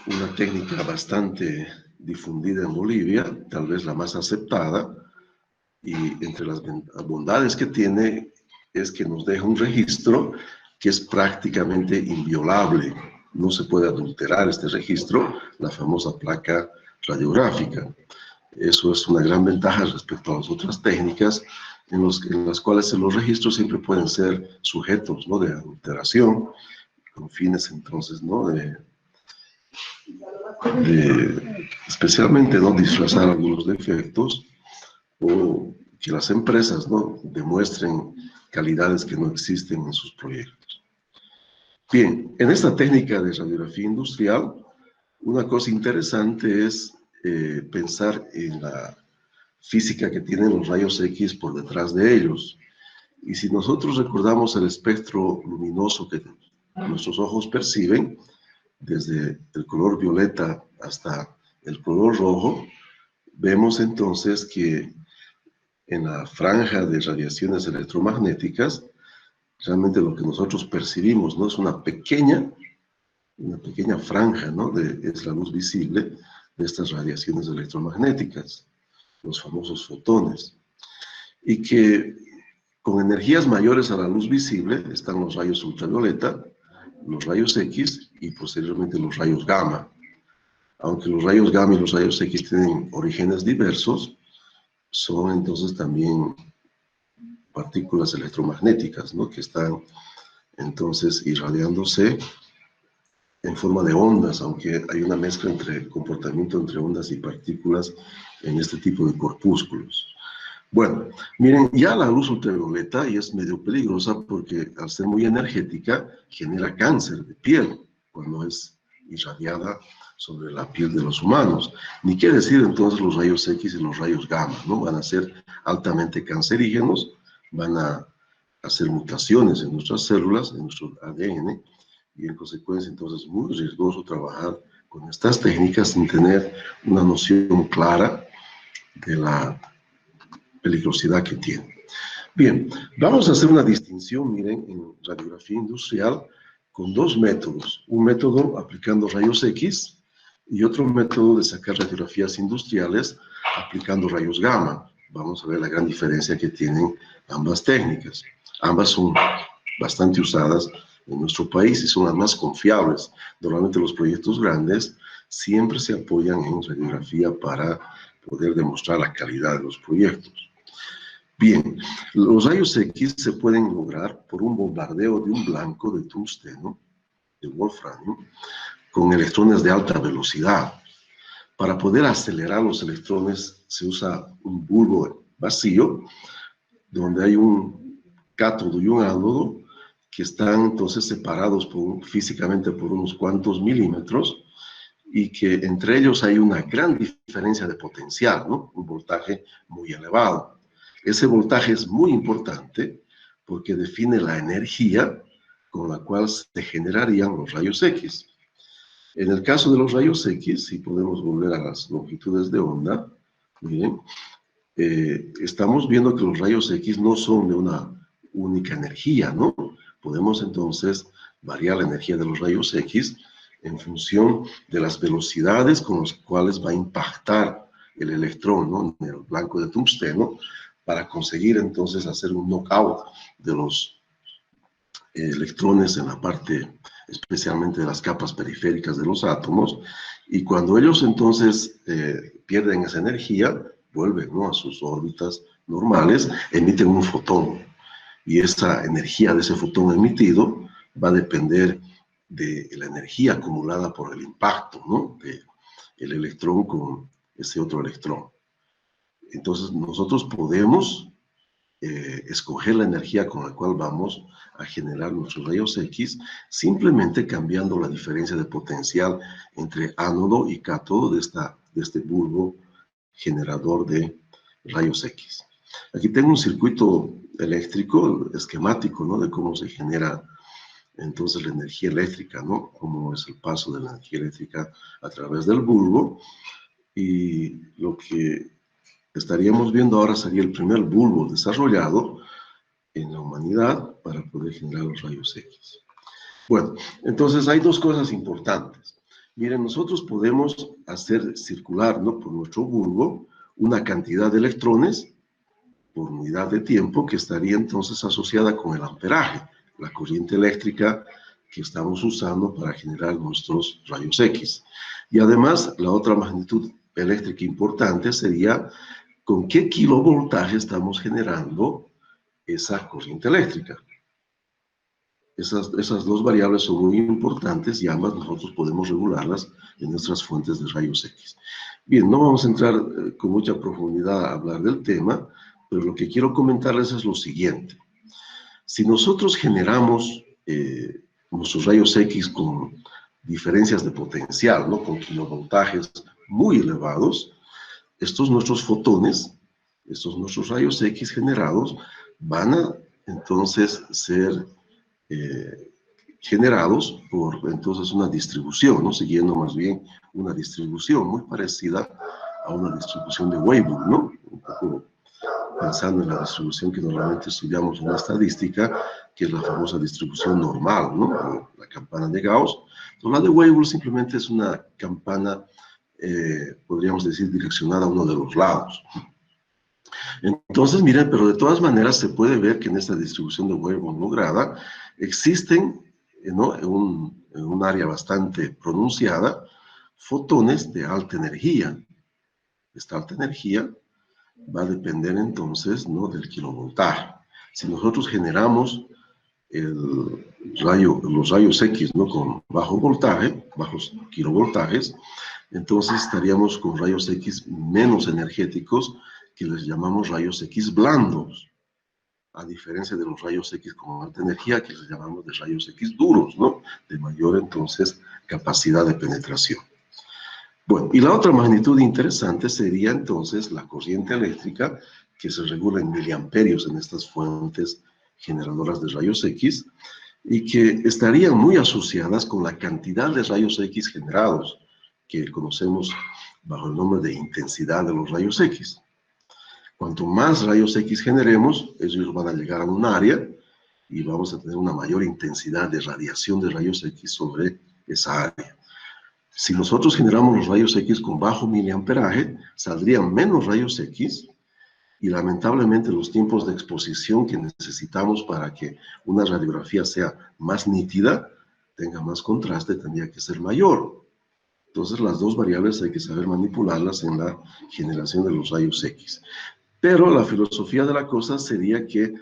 una técnica bastante difundida en Bolivia, tal vez la más aceptada, y entre las bondades que tiene es que nos deja un registro que es prácticamente inviolable. No se puede adulterar este registro, la famosa placa radiográfica. Eso es una gran ventaja respecto a las otras técnicas en las cuales los registros siempre pueden ser sujetos, ¿no?, de adulteración, con fines entonces, ¿no?, especialmente, ¿no?, disfrazar algunos defectos, o que las empresas, ¿no?, demuestren calidades que no existen en sus proyectos. Bien, en esta técnica de radiografía industrial, una cosa interesante es pensar en la física que tienen los rayos X por detrás de ellos. Y si nosotros recordamos el espectro luminoso que nuestros ojos perciben, desde el color violeta hasta el color rojo, vemos entonces que en la franja de radiaciones electromagnéticas, realmente lo que nosotros percibimos, ¿no?, es una pequeña franja, ¿no?, es la luz visible de estas radiaciones electromagnéticas, los famosos fotones, y que con energías mayores a la luz visible están los rayos ultravioleta, los rayos X y posteriormente los rayos gamma. Aunque los rayos gamma y los rayos X tienen orígenes diversos, son entonces también partículas electromagnéticas, ¿no?, que están entonces irradiándose en forma de ondas, aunque hay una mezcla entre comportamiento entre ondas y partículas en este tipo de corpúsculos. Bueno, miren, ya la luz ultravioleta y es medio peligrosa porque al ser muy energética genera cáncer de piel cuando es irradiada sobre la piel de los humanos. Ni qué decir entonces los rayos X y los rayos gamma, ¿no? Van a ser altamente cancerígenos, van a hacer mutaciones en nuestras células, en nuestro ADN, y en consecuencia entonces es muy riesgoso trabajar con estas técnicas sin tener una noción clara de la peligrosidad que tiene. Bien, vamos a hacer una distinción, miren, en radiografía industrial con dos métodos. Un método aplicando rayos X y otro método de sacar radiografías industriales aplicando rayos gamma. Vamos a ver la gran diferencia que tienen ambas técnicas. Ambas son bastante usadas en nuestro país y son las más confiables. Normalmente los proyectos grandes siempre se apoyan en radiografía para poder demostrar la calidad de los proyectos. Bien, los rayos X se pueden lograr por un bombardeo de un blanco de tungsteno, de wolframio, con electrones de alta velocidad. Para poder acelerar los electrones se usa un bulbo vacío, donde hay un cátodo y un ánodo que están entonces separados físicamente por unos cuantos milímetros, y que entre ellos hay una gran diferencia de potencial, ¿no?, un voltaje muy elevado. Ese voltaje es muy importante porque define la energía con la cual se generarían los rayos X. En el caso de los rayos X, si podemos volver a las longitudes de onda, miren, estamos viendo que los rayos X no son de una única energía, ¿no? Podemos entonces variar la energía de los rayos X en función de las velocidades con las cuales va a impactar el electrón, ¿no?, en el blanco de tungsteno, para conseguir entonces hacer un knockout de los electrones en la parte, especialmente de las capas periféricas de los átomos, y cuando ellos entonces pierden esa energía, vuelven, ¿no?, a sus órbitas normales, emiten un fotón, y esa energía de ese fotón emitido va a depender de la energía acumulada por el impacto, ¿no?, del electrón con ese otro electrón. Entonces nosotros podemos escoger la energía con la cual vamos a generar nuestros rayos X, simplemente cambiando la diferencia de potencial entre ánodo y cátodo de este bulbo generador de rayos X. Aquí tengo un circuito eléctrico, esquemático, ¿no?, de cómo se genera entonces la energía eléctrica, ¿no?, cómo es el paso de la energía eléctrica a través del bulbo, y lo que estaríamos viendo ahora sería el primer bulbo desarrollado en la humanidad para poder generar los rayos X. Bueno, entonces hay dos cosas importantes. Miren, nosotros podemos hacer circular, ¿no?, por nuestro bulbo una cantidad de electrones por unidad de tiempo que estaría entonces asociada con el amperaje, la corriente eléctrica que estamos usando para generar nuestros rayos X. Y además, la otra magnitud eléctrica importante sería con qué kilovoltaje estamos generando esa corriente eléctrica. Esas dos variables son muy importantes y ambas nosotros podemos regularlas en nuestras fuentes de rayos X. Bien, no vamos a entrar con mucha profundidad a hablar del tema, pero lo que quiero comentarles es lo siguiente. Si nosotros generamos nuestros rayos X con diferencias de potencial, ¿no?, con kilovoltajes muy elevados, estos nuestros fotones, estos nuestros rayos X generados, van a entonces ser generados por entonces una distribución, ¿no?, siguiendo más bien una distribución muy parecida a una distribución de Weibull, ¿no?, un poco pensando en la distribución que normalmente estudiamos en la estadística, que es la famosa distribución normal, ¿no?, la campana de Gauss. Entonces, la de Weibull simplemente es una campana, podríamos decir, direccionada a uno de los lados. Entonces, miren, pero de todas maneras se puede ver que en esta distribución de Weibull lograda existen, ¿no?, en un área bastante pronunciada, fotones de alta energía. Esta alta energía va a depender entonces, ¿no?, del kilovoltaje. Si nosotros generamos los rayos X, ¿no?, con bajo voltaje, bajos kilovoltajes, entonces estaríamos con rayos X menos energéticos, que les llamamos rayos X blandos, a diferencia de los rayos X con alta energía, que les llamamos de rayos X duros, ¿no?, de mayor entonces capacidad de penetración. Bueno, y la otra magnitud interesante sería entonces la corriente eléctrica, que se regula en miliamperios en estas fuentes generadoras de rayos X, y que estarían muy asociadas con la cantidad de rayos X generados, que conocemos bajo el nombre de intensidad de los rayos X. Cuanto más rayos X generemos, ellos van a llegar a un área y vamos a tener una mayor intensidad de radiación de rayos X sobre esa área. Si nosotros generamos los rayos X con bajo miliamperaje, saldrían menos rayos X y lamentablemente los tiempos de exposición que necesitamos para que una radiografía sea más nítida, tenga más contraste, tendría que ser mayor. Entonces las dos variables hay que saber manipularlas en la generación de los rayos X. Pero la filosofía de la cosa sería que,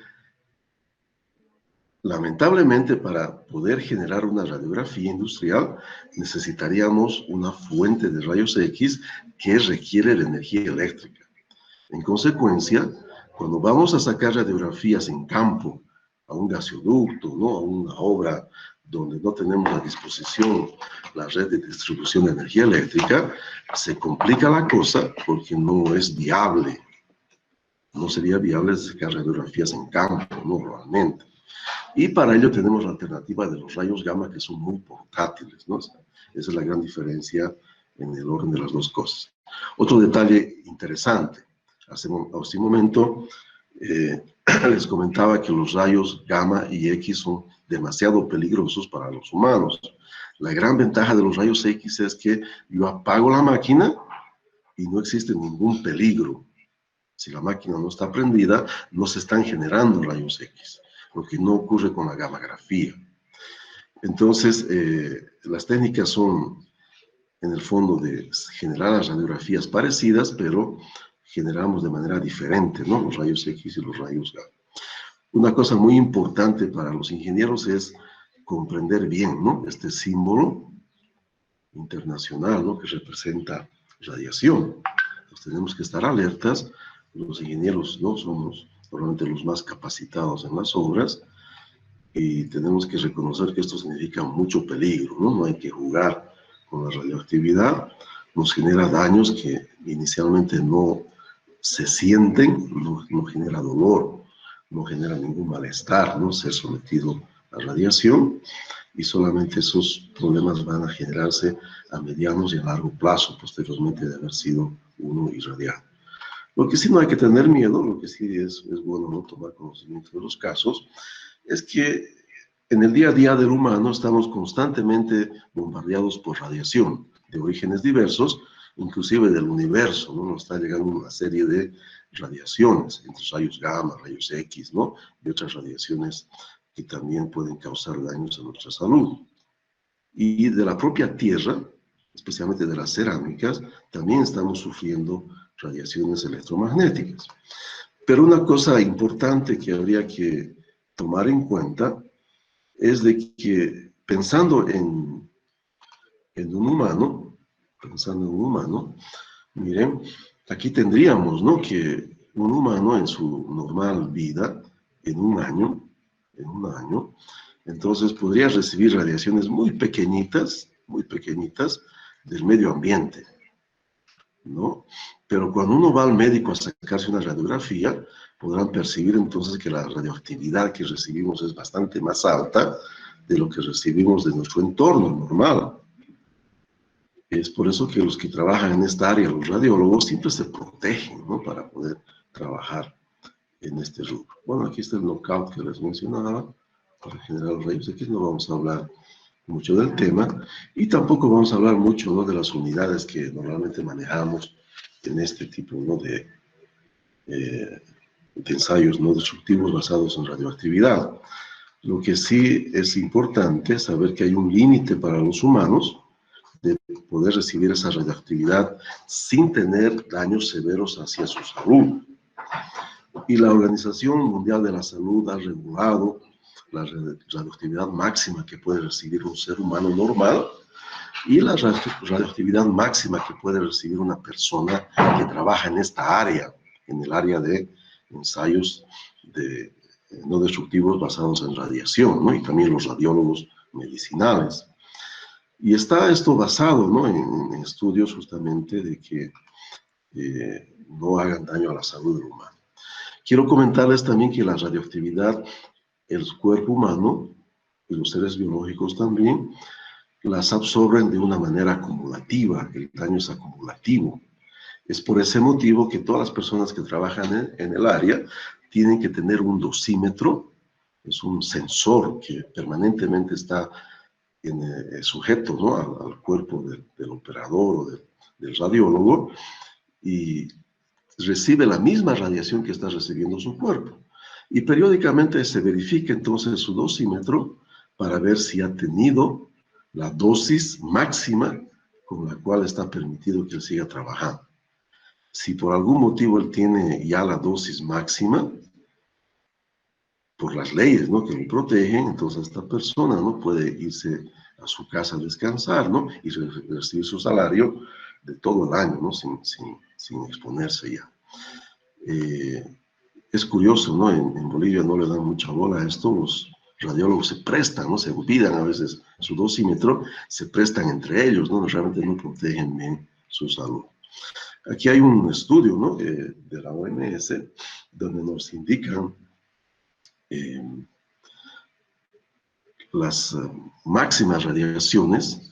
lamentablemente, para poder generar una radiografía industrial, necesitaríamos una fuente de rayos X que requiere de energía eléctrica. En consecuencia, cuando vamos a sacar radiografías en campo, a un gasoducto, ¿no?, a una obra donde no tenemos a disposición la red de distribución de energía eléctrica, se complica la cosa porque no es viable. No sería viable sacar radiografías en campo, normalmente. Y para ello tenemos la alternativa de los rayos gamma, que son muy portátiles, ¿no? Esa es la gran diferencia en el orden de las dos cosas. Otro detalle interesante. Hace un momento les comentaba que los rayos gamma y X son demasiado peligrosos para los humanos. La gran ventaja de los rayos X es que yo apago la máquina y no existe ningún peligro. Si la máquina no está prendida, no se están generando rayos X, lo que no ocurre con la gammagrafía. Entonces, las técnicas son, en el fondo, de generar las radiografías parecidas, pero generamos de manera diferente, ¿no?, los rayos X y los rayos gamma. Una cosa muy importante para los ingenieros es comprender bien, ¿no?, este símbolo internacional, ¿no?, que representa radiación. Entonces, tenemos que estar alertas. Los ingenieros no somos probablemente los más capacitados en las obras y tenemos que reconocer que esto significa mucho peligro, ¿no? No hay que jugar con la radioactividad, nos genera daños que inicialmente no se sienten, no genera dolor, no genera ningún malestar, ¿no?, ser sometido a radiación, y solamente esos problemas van a generarse a medianos y a largo plazo, posteriormente de haber sido uno irradiado. Lo que sí no hay que tener miedo, lo que sí es bueno no tomar conocimiento de los casos, es que en el día a día del humano estamos constantemente bombardeados por radiación de orígenes diversos, inclusive del universo, ¿no? Nos está llegando una serie de radiaciones, entre rayos gamma, rayos X, ¿no? Y otras radiaciones que también pueden causar daños a nuestra salud. Y de la propia Tierra, especialmente de las cerámicas, también estamos sufriendo radiaciones electromagnéticas. Pero una cosa importante que habría que tomar en cuenta es de que pensando en un humano, miren, aquí tendríamos, ¿no?, que un humano en su normal vida, en un año, entonces podría recibir radiaciones muy pequeñitas del medio ambiente, ¿no? Pero cuando uno va al médico a sacarse una radiografía, podrán percibir entonces que la radioactividad que recibimos es bastante más alta de lo que recibimos de nuestro entorno normal. Es por eso que los que trabajan en esta área, los radiólogos, siempre se protegen, ¿no?, para poder trabajar en este rubro. Bueno, aquí está el knockout que les mencionaba, para generar los rayos X. No vamos a hablar mucho del tema, y tampoco vamos a hablar mucho, ¿no?, de las unidades que normalmente manejamos en este tipo, ¿no?, de ensayos no destructivos basados en radioactividad. Lo que sí es importante es saber que hay un límite para los humanos de poder recibir esa radioactividad sin tener daños severos hacia su salud. Y la Organización Mundial de la Salud ha regulado la radioactividad máxima que puede recibir un ser humano normal y la radioactividad máxima que puede recibir una persona que trabaja en esta área, en el área de ensayos no destructivos basados en radiación, ¿no? Y también los radiólogos medicinales. Y está esto basado, ¿no?, en estudios justamente de que no hagan daño a la salud del humano. Quiero comentarles también que la radioactividad, el cuerpo humano y los seres biológicos también, las absorben de una manera acumulativa. El daño es acumulativo. Es por ese motivo que todas las personas que trabajan en el área tienen que tener un dosímetro, es un sensor que permanentemente está sujeto, ¿no?, al cuerpo del operador o del radiólogo, y recibe la misma radiación que está recibiendo su cuerpo. Y periódicamente se verifica entonces su dosímetro para ver si ha tenido la dosis máxima con la cual está permitido que él siga trabajando. Si por algún motivo él tiene ya la dosis máxima, por las leyes, ¿no?, que lo protegen, entonces esta persona no puede irse a su casa a descansar, ¿no?, y recibir su salario de todo el año, ¿no?, sin exponerse ya. Es curioso, ¿no?, en Bolivia no le dan mucha bola a esto. Los radiólogos se prestan, ¿no?, se olvidan a veces su dosímetro, se prestan entre ellos, ¿no?, realmente no protegen bien su salud. Aquí hay un estudio, ¿no?, de la OMS, donde nos indican las máximas radiaciones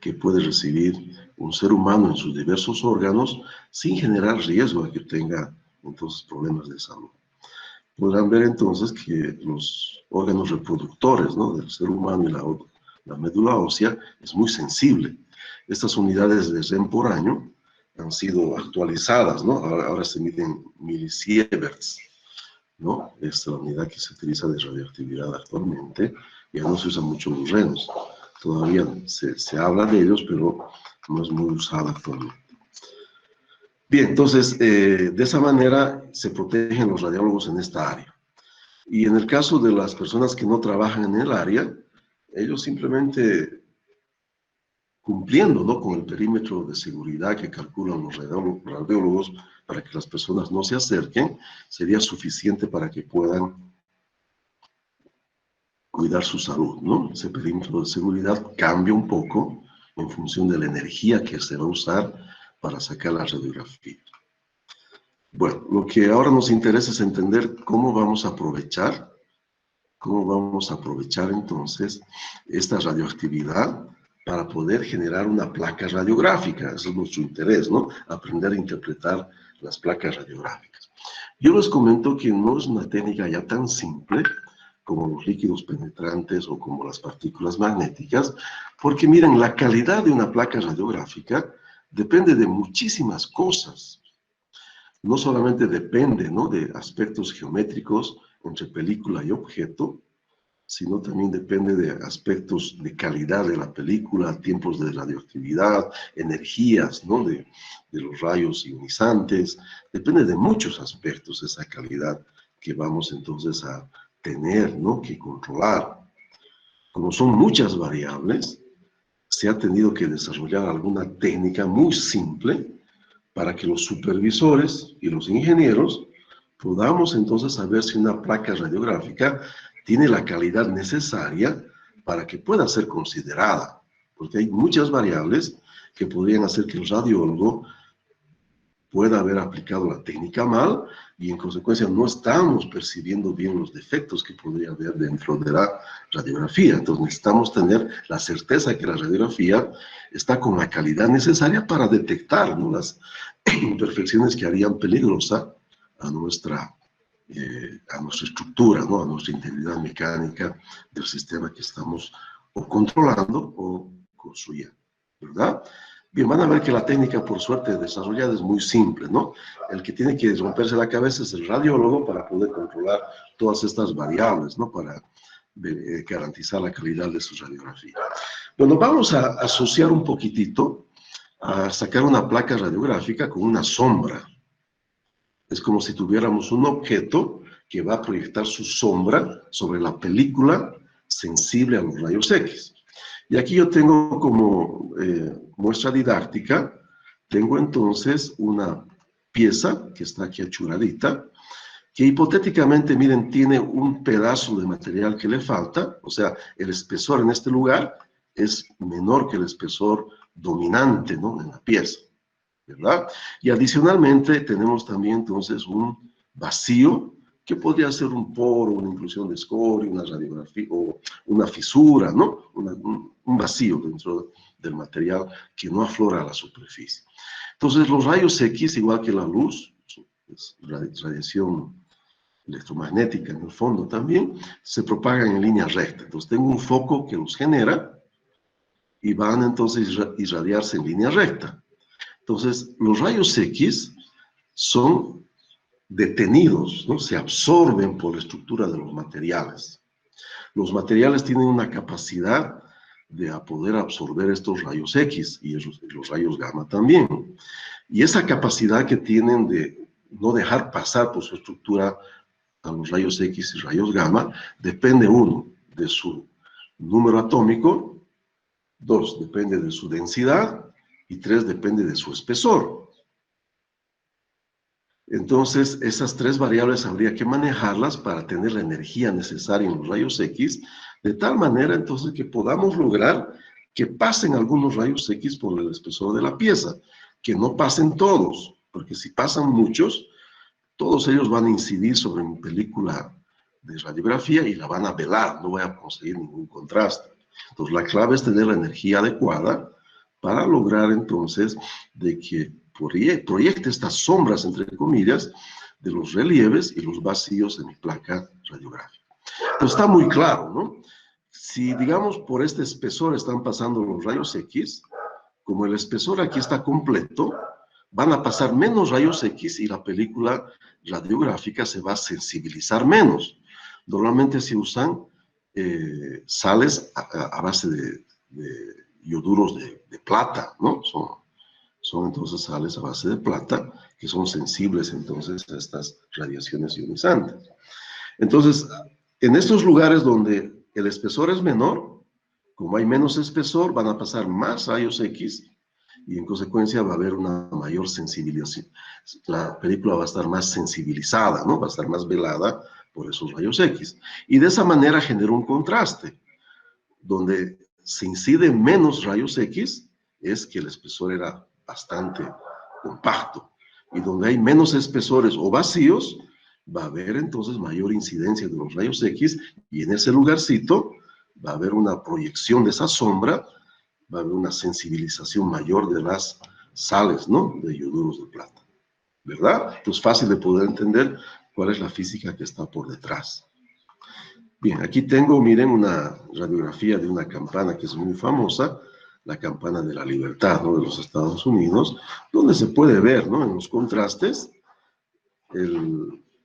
que puede recibir un ser humano en sus diversos órganos sin generar riesgo a que tenga entonces problemas de salud. Podrán ver entonces que los órganos reproductores, ¿no?, del ser humano y la médula ósea es muy sensible. Estas unidades de REM por año han sido actualizadas, ¿no? Ahora se miden milisieverts, ¿no? Es la unidad que se utiliza de radioactividad actualmente. Ya no se usan mucho los renos. Todavía se habla de ellos, pero no es muy usada actualmente. Bien, entonces, de esa manera se protegen los radiólogos en esta área. Y en el caso de las personas que no trabajan en el área, ellos simplemente cumpliendo, ¿no?, con el perímetro de seguridad que calculan los radiólogos para que las personas no se acerquen, sería suficiente para que puedan cuidar su salud, ¿no? Ese perímetro de seguridad cambia un poco en función de la energía que se va a usar para sacar la radiografía. Bueno, lo que ahora nos interesa es entender cómo vamos a aprovechar entonces esta radioactividad para poder generar una placa radiográfica. Ese es nuestro interés, ¿no? Aprender a interpretar las placas radiográficas. Yo les comento que no es una técnica ya tan simple, como los líquidos penetrantes o como las partículas magnéticas, porque miren, la calidad de una placa radiográfica depende de muchísimas cosas. No solamente depende, ¿no?, de aspectos geométricos entre película y objeto, sino también depende de aspectos de calidad de la película, tiempos de radioactividad, energías, ¿no?, de los rayos ionizantes. Depende de muchos aspectos esa calidad que vamos entonces a tener, ¿no?, que controlar. Como son muchas variables, se ha tenido que desarrollar alguna técnica muy simple para que los supervisores y los ingenieros podamos entonces saber si una placa radiográfica tiene la calidad necesaria para que pueda ser considerada, porque hay muchas variables que podrían hacer que el radiólogo pueda haber aplicado la técnica mal y en consecuencia no estamos percibiendo bien los defectos que podría haber dentro de la radiografía. Entonces necesitamos tener la certeza que la radiografía está con la calidad necesaria para detectar, ¿no?, las imperfecciones que harían peligrosa a nuestra estructura, ¿no?, a nuestra integridad mecánica del sistema que estamos o controlando o construyendo, ¿verdad? Bien, van a ver que la técnica, por suerte, desarrollada es muy simple, ¿no? El que tiene que romperse la cabeza es el radiólogo para poder controlar todas estas variables, ¿no?, para garantizar la calidad de su radiografía. Bueno, vamos a asociar un poquitito a sacar una placa radiográfica con una sombra. Es como si tuviéramos un objeto que va a proyectar su sombra sobre la película sensible a los rayos X. Y aquí yo tengo como muestra didáctica, tengo entonces una pieza que está aquí achuradita, que hipotéticamente, miren, tiene un pedazo de material que le falta, o sea, el espesor en este lugar es menor que el espesor dominante, ¿no?, en la pieza, ¿verdad? Y adicionalmente tenemos también entonces un vacío que podría ser un poro, una inclusión de escoria, una radiografía o una fisura, ¿no? Un vacío dentro del material que no aflora a la superficie. Entonces los rayos X, igual que la luz, es radiación electromagnética en el fondo también, se propagan en línea recta. Entonces tengo un foco que los genera y van entonces a irradiarse en línea recta. Entonces los rayos X son detenidos, ¿no?, se absorben por la estructura de los materiales. Los materiales tienen una capacidad de poder absorber estos rayos X y los rayos gamma también. Y esa capacidad que tienen de no dejar pasar por su estructura a los rayos X y rayos gamma depende, uno, de su número atómico, dos, depende de su densidad y tres, depende de su espesor. Entonces, esas tres variables habría que manejarlas para tener la energía necesaria en los rayos X, de tal manera entonces que podamos lograr que pasen algunos rayos X por el espesor de la pieza, que no pasen todos, porque si pasan muchos, todos ellos van a incidir sobre mi película de radiografía y la van a velar, no voy a conseguir ningún contraste. Entonces, la clave es tener la energía adecuada para lograr entonces de que proyecte estas sombras, entre comillas, de los relieves y los vacíos en mi placa radiográfica. Entonces está muy claro, ¿no? Si, digamos, por este espesor están pasando los rayos X, como el espesor aquí está completo, van a pasar menos rayos X y la película radiográfica se va a sensibilizar menos. Normalmente se usan sales a base de ioduros de plata, ¿no? Son entonces sales a base de plata que son sensibles entonces a estas radiaciones ionizantes. Entonces, en estos lugares donde el espesor es menor, como hay menos espesor, van a pasar más rayos X y en consecuencia va a haber una mayor sensibilización. La película va a estar más sensibilizada, ¿no? Va a estar más velada por esos rayos X. Y de esa manera genera un contraste, donde se incide menos rayos X, es que el espesor era bastante compacto. Y donde hay menos espesores o vacíos, va a haber entonces mayor incidencia de los rayos X, y en ese lugarcito va a haber una proyección de esa sombra, va a haber una sensibilización mayor de las sales, ¿no?, de ioduros de plata, ¿verdad? Entonces, fácil de poder entender cuál es la física que está por detrás. Bien, aquí tengo, miren, una radiografía de una campana que es muy famosa, la campana de la libertad, ¿no?, de los Estados Unidos, donde se puede ver, ¿no?, en los contrastes,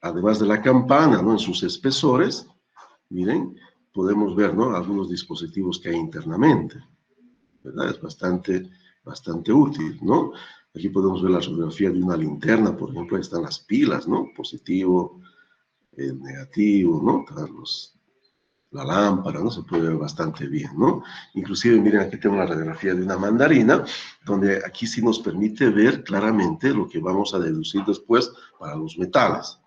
además de la campana, ¿no?, en sus espesores, miren, podemos ver, ¿no?, algunos dispositivos que hay internamente, ¿verdad? Es bastante útil, ¿no? Aquí podemos ver la radiografía de una linterna, por ejemplo, ahí están las pilas, ¿no?, positivo, negativo, ¿no?, la lámpara, ¿no? Se puede ver bastante bien, ¿no? Inclusive, miren, aquí tengo la radiografía de una mandarina, donde aquí sí nos permite ver claramente lo que vamos a deducir después para los metales.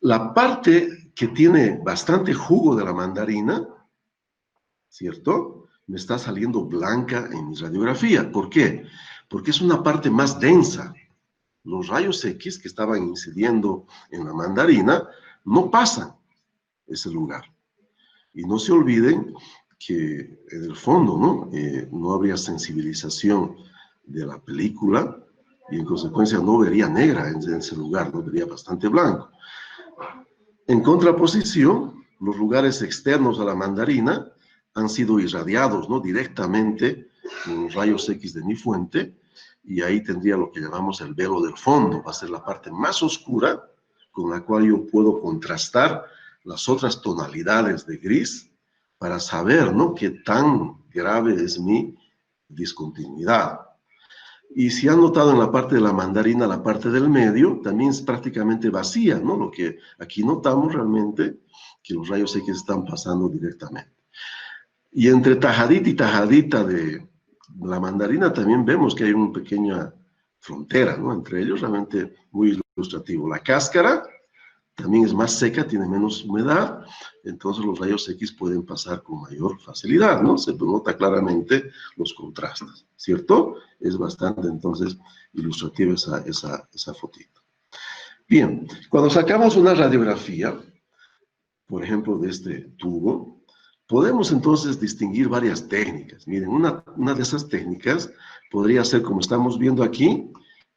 La parte que tiene bastante jugo de la mandarina, ¿cierto?, me está saliendo blanca en mi radiografía. ¿Por qué? Porque es una parte más densa. Los rayos X que estaban incidiendo en la mandarina no pasan ese lugar. Y no se olviden que en el fondo, ¿no?, no habría sensibilización de la película y en consecuencia no vería negra en ese lugar, no vería bastante blanco. En contraposición, los lugares externos a la mandarina han sido irradiados, ¿no?, directamente con los rayos X de mi fuente, y ahí tendría lo que llamamos el velo del fondo. Va a ser la parte más oscura con la cual yo puedo contrastar las otras tonalidades de gris para saber, ¿no?, qué tan grave es mi discontinuidad. Y si han notado en la parte de la mandarina, la parte del medio también es prácticamente vacía, ¿no? Lo que aquí notamos realmente, que los rayos X están pasando directamente. Y entre tajadita y tajadita de la mandarina también vemos que hay una pequeña frontera, ¿no?, entre ellos, realmente muy ilustrativo. La cáscara también es más seca, tiene menos humedad, entonces los rayos X pueden pasar con mayor facilidad, ¿no? Se nota claramente los contrastes, ¿cierto? Es bastante, entonces, ilustrativa esa fotito. Bien, cuando sacamos una radiografía, por ejemplo, de este tubo, podemos entonces distinguir varias técnicas. Miren, una de esas técnicas podría ser, como estamos viendo aquí,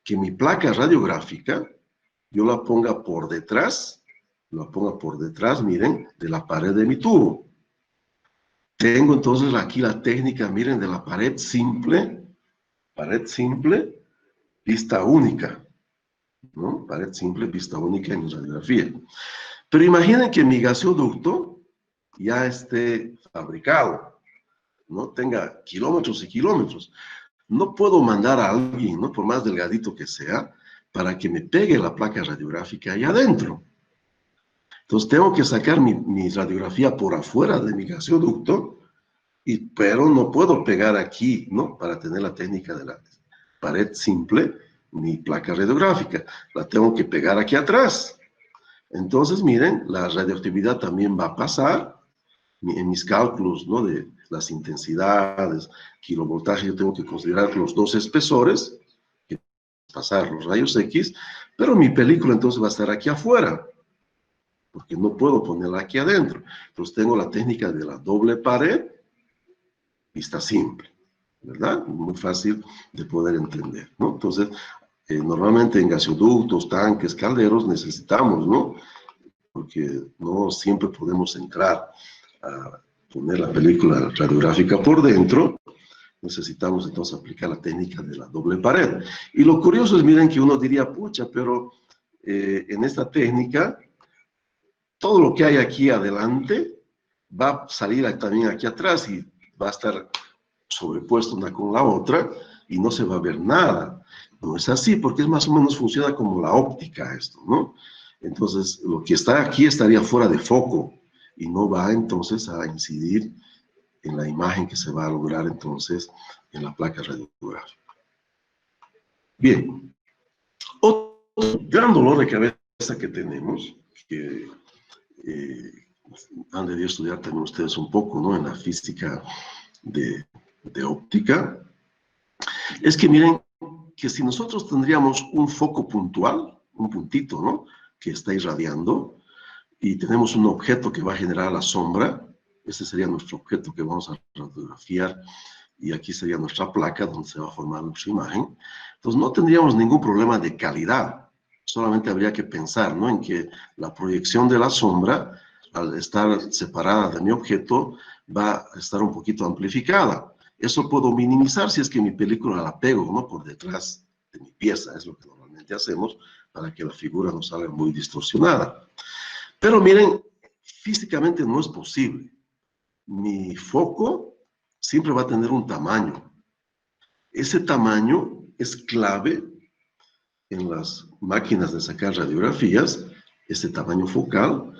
que mi placa radiográfica yo la ponga por detrás, miren, de la pared de mi tubo. Tengo entonces aquí la técnica, miren, de la pared simple, vista única, ¿no? Pared simple, vista única en mi radiografía. Pero imaginen que mi gasoducto ya esté fabricado, ¿no?, tenga kilómetros y kilómetros. No puedo mandar a alguien, ¿no?, por más delgadito que sea, para que me pegue la placa radiográfica ahí adentro. Entonces tengo que sacar mi radiografía por afuera de mi gasoducto, pero no puedo pegar aquí, ¿no?, para tener la técnica de la pared simple, mi placa radiográfica. La tengo que pegar aquí atrás. Entonces, miren, la radioactividad también va a pasar en mis cálculos, ¿no?, de las intensidades, kilovoltaje. Yo tengo que considerar los dos espesores, que pasar los rayos X, pero mi película entonces va a estar aquí afuera, porque no puedo ponerla aquí adentro. Entonces tengo la técnica de la doble pared, vista simple, ¿verdad? Muy fácil de poder entender, ¿no? Entonces, normalmente en gasoductos, tanques, calderos necesitamos, ¿no?, porque no siempre podemos entrar a poner la película radiográfica por dentro, necesitamos entonces aplicar la técnica de la doble pared. Y lo curioso es, miren, que uno diría, pucha, pero en esta técnica, todo lo que hay aquí adelante va a salir también aquí atrás y va a estar sobrepuesto una con la otra y no se va a ver nada. No es así, porque es más o menos funciona como la óptica esto, ¿no? Entonces, lo que está aquí estaría fuera de foco y no va entonces a incidir en la imagen que se va a lograr entonces en la placa radiográfica. Bien, otro gran dolor de cabeza que tenemos, que han debido estudiar también ustedes un poco, ¿no?, en la física de óptica, es que miren que si nosotros tendríamos un foco puntual, un puntito, ¿no?, que está irradiando, y tenemos un objeto que va a generar la sombra, ese sería nuestro objeto que vamos a radiografiar, y aquí sería nuestra placa donde se va a formar nuestra imagen. Entonces no tendríamos ningún problema de calidad, solamente habría que pensar, ¿no?, en que la proyección de la sombra al estar separada de mi objeto, va a estar un poquito amplificada. Eso puedo minimizar si es que mi película la pego, ¿no?, por detrás de mi pieza. Es lo que normalmente hacemos para que la figura no salga muy distorsionada. Pero miren, físicamente no es posible. Mi foco siempre va a tener un tamaño. Ese tamaño es clave en las máquinas de sacar radiografías, este tamaño focal,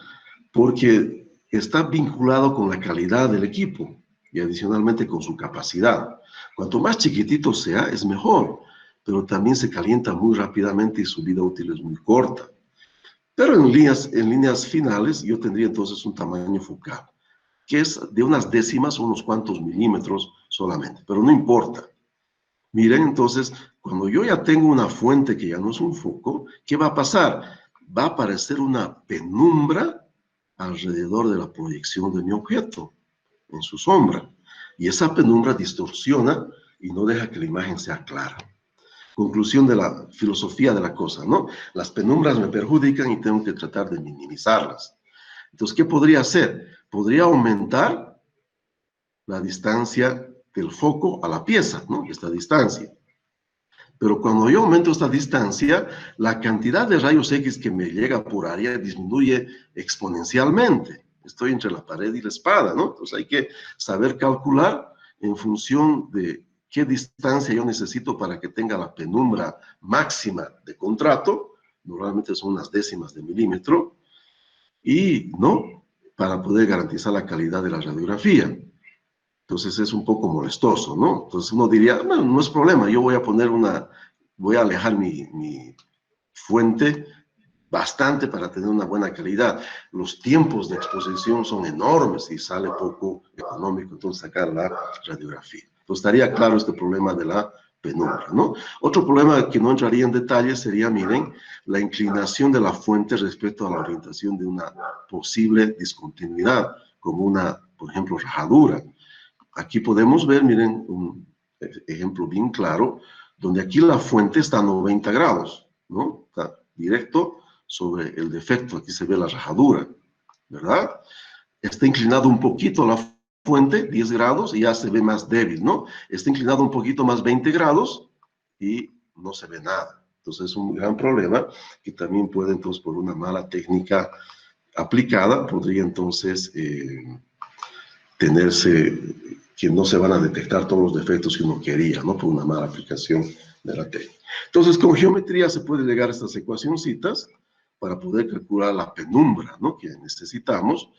porque está vinculado con la calidad del equipo y adicionalmente con su capacidad. Cuanto más chiquitito sea, es mejor, pero también se calienta muy rápidamente y su vida útil es muy corta. Pero en líneas finales, yo tendría entonces un tamaño focal, que es de unas décimas, unos cuantos milímetros solamente, pero no importa. Miren, entonces, cuando yo ya tengo una fuente que ya no es un foco, ¿qué va a pasar? Va a aparecer una penumbra alrededor de la proyección de mi objeto, en su sombra. Y esa penumbra distorsiona y no deja que la imagen sea clara. Conclusión de la filosofía de la cosa, ¿no? Las penumbras me perjudican y tengo que tratar de minimizarlas. Entonces, ¿qué podría hacer? Podría aumentar la distancia del foco a la pieza, ¿no? Esta distancia. Pero cuando yo aumento esta distancia, la cantidad de rayos X que me llega por área disminuye exponencialmente. Estoy entre la pared y la espada, ¿no? Entonces hay que saber calcular en función de qué distancia yo necesito para que tenga la penumbra máxima de contrato, normalmente son unas décimas de milímetro, y, ¿no?, para poder garantizar la calidad de la radiografía. Entonces es un poco molestoso, ¿no? Entonces uno diría, bueno, no es problema, yo voy a alejar mi fuente bastante para tener una buena calidad. Los tiempos de exposición son enormes y sale poco económico entonces sacar la radiografía. Entonces estaría claro este problema de la penumbra, ¿no? Otro problema que no entraría en detalle sería, miren, la inclinación de la fuente respecto a la orientación de una posible discontinuidad, como una, por ejemplo, rajadura. Aquí podemos ver, miren, un ejemplo bien claro, donde aquí la fuente está a 90 grados, ¿no? Está directo sobre el defecto, aquí se ve la rajadura, ¿verdad? Está inclinado un poquito la fuente, 10 grados, y ya se ve más débil, ¿no? Está inclinado un poquito más, 20 grados, y no se ve nada. Entonces es un gran problema que también puede, entonces, por una mala técnica aplicada, podría entonces tenerse que no se van a detectar todos los defectos que uno quería, ¿no?, por una mala aplicación de la técnica. Entonces, con geometría se puede llegar a estas ecuacioncitas para poder calcular la penumbra, ¿no?, que necesitamos,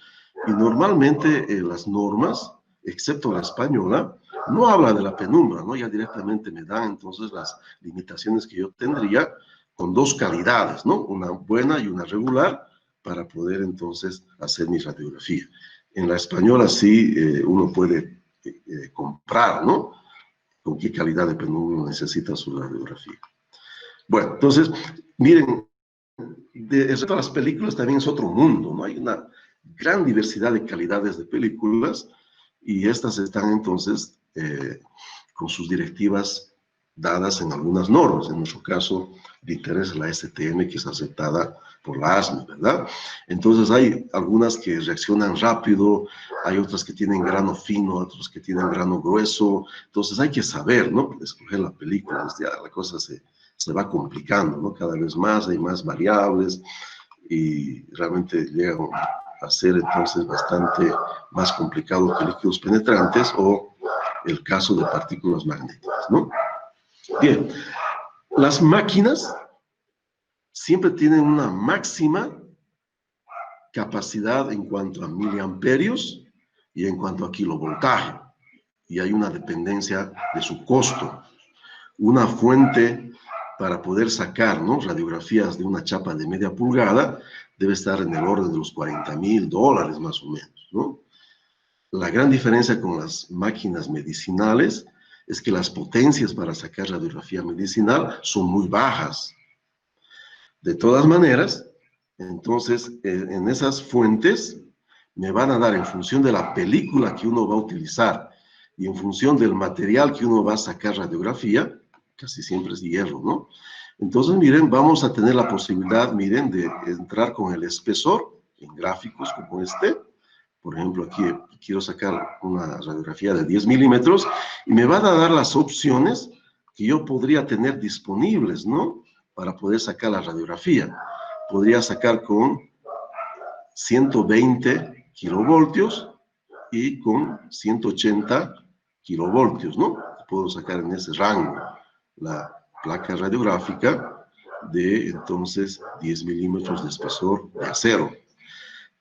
y normalmente las normas, excepto la española, no habla de la penumbra, ¿no? Ya directamente me dan entonces las limitaciones que yo tendría con dos calidades, ¿no?, una buena y una regular, para poder entonces hacer mi radiografía. En la española sí uno puede comprar, ¿no?, con qué calidad de penumbra necesita su radiografía. Bueno, entonces, miren, el resto de las películas también es otro mundo, ¿no? Hay una gran diversidad de calidades de películas y estas están entonces con sus directivas dadas en algunas normas. En nuestro caso, de interés la STM, que es aceptada por la ASME, ¿verdad? Entonces hay algunas que reaccionan rápido, hay otras que tienen grano fino, otras que tienen grano grueso. Entonces hay que saber, ¿no?, escoger la película. Ya la cosa se va complicando, ¿no? Cada vez más hay más variables y realmente llegan a ser entonces bastante más complicado que líquidos penetrantes o el caso de partículas magnéticas, ¿no? Bien, las máquinas siempre tienen una máxima capacidad en cuanto a miliamperios y en cuanto a kilovoltaje, y hay una dependencia de su costo. Una fuente para poder sacar, ¿no?, radiografías de una chapa de media pulgada debe estar en el orden de los $40,000 más o menos, ¿no? La gran diferencia con las máquinas medicinales es que las potencias para sacar radiografía medicinal son muy bajas. De todas maneras, entonces, en esas fuentes me van a dar, en función de la película que uno va a utilizar y en función del material que uno va a sacar radiografía, casi siempre es hierro, ¿no? Entonces, miren, vamos a tener la posibilidad, miren, de entrar con el espesor en gráficos como este. Por ejemplo, aquí quiero sacar una radiografía de 10 milímetros y me van a dar las opciones que yo podría tener disponibles, ¿no? Para poder sacar la radiografía. Podría sacar con 120 kilovoltios y con 180 kilovoltios, ¿no? Puedo sacar en ese rango la placa radiográfica de, entonces, 10 milímetros de espesor de acero.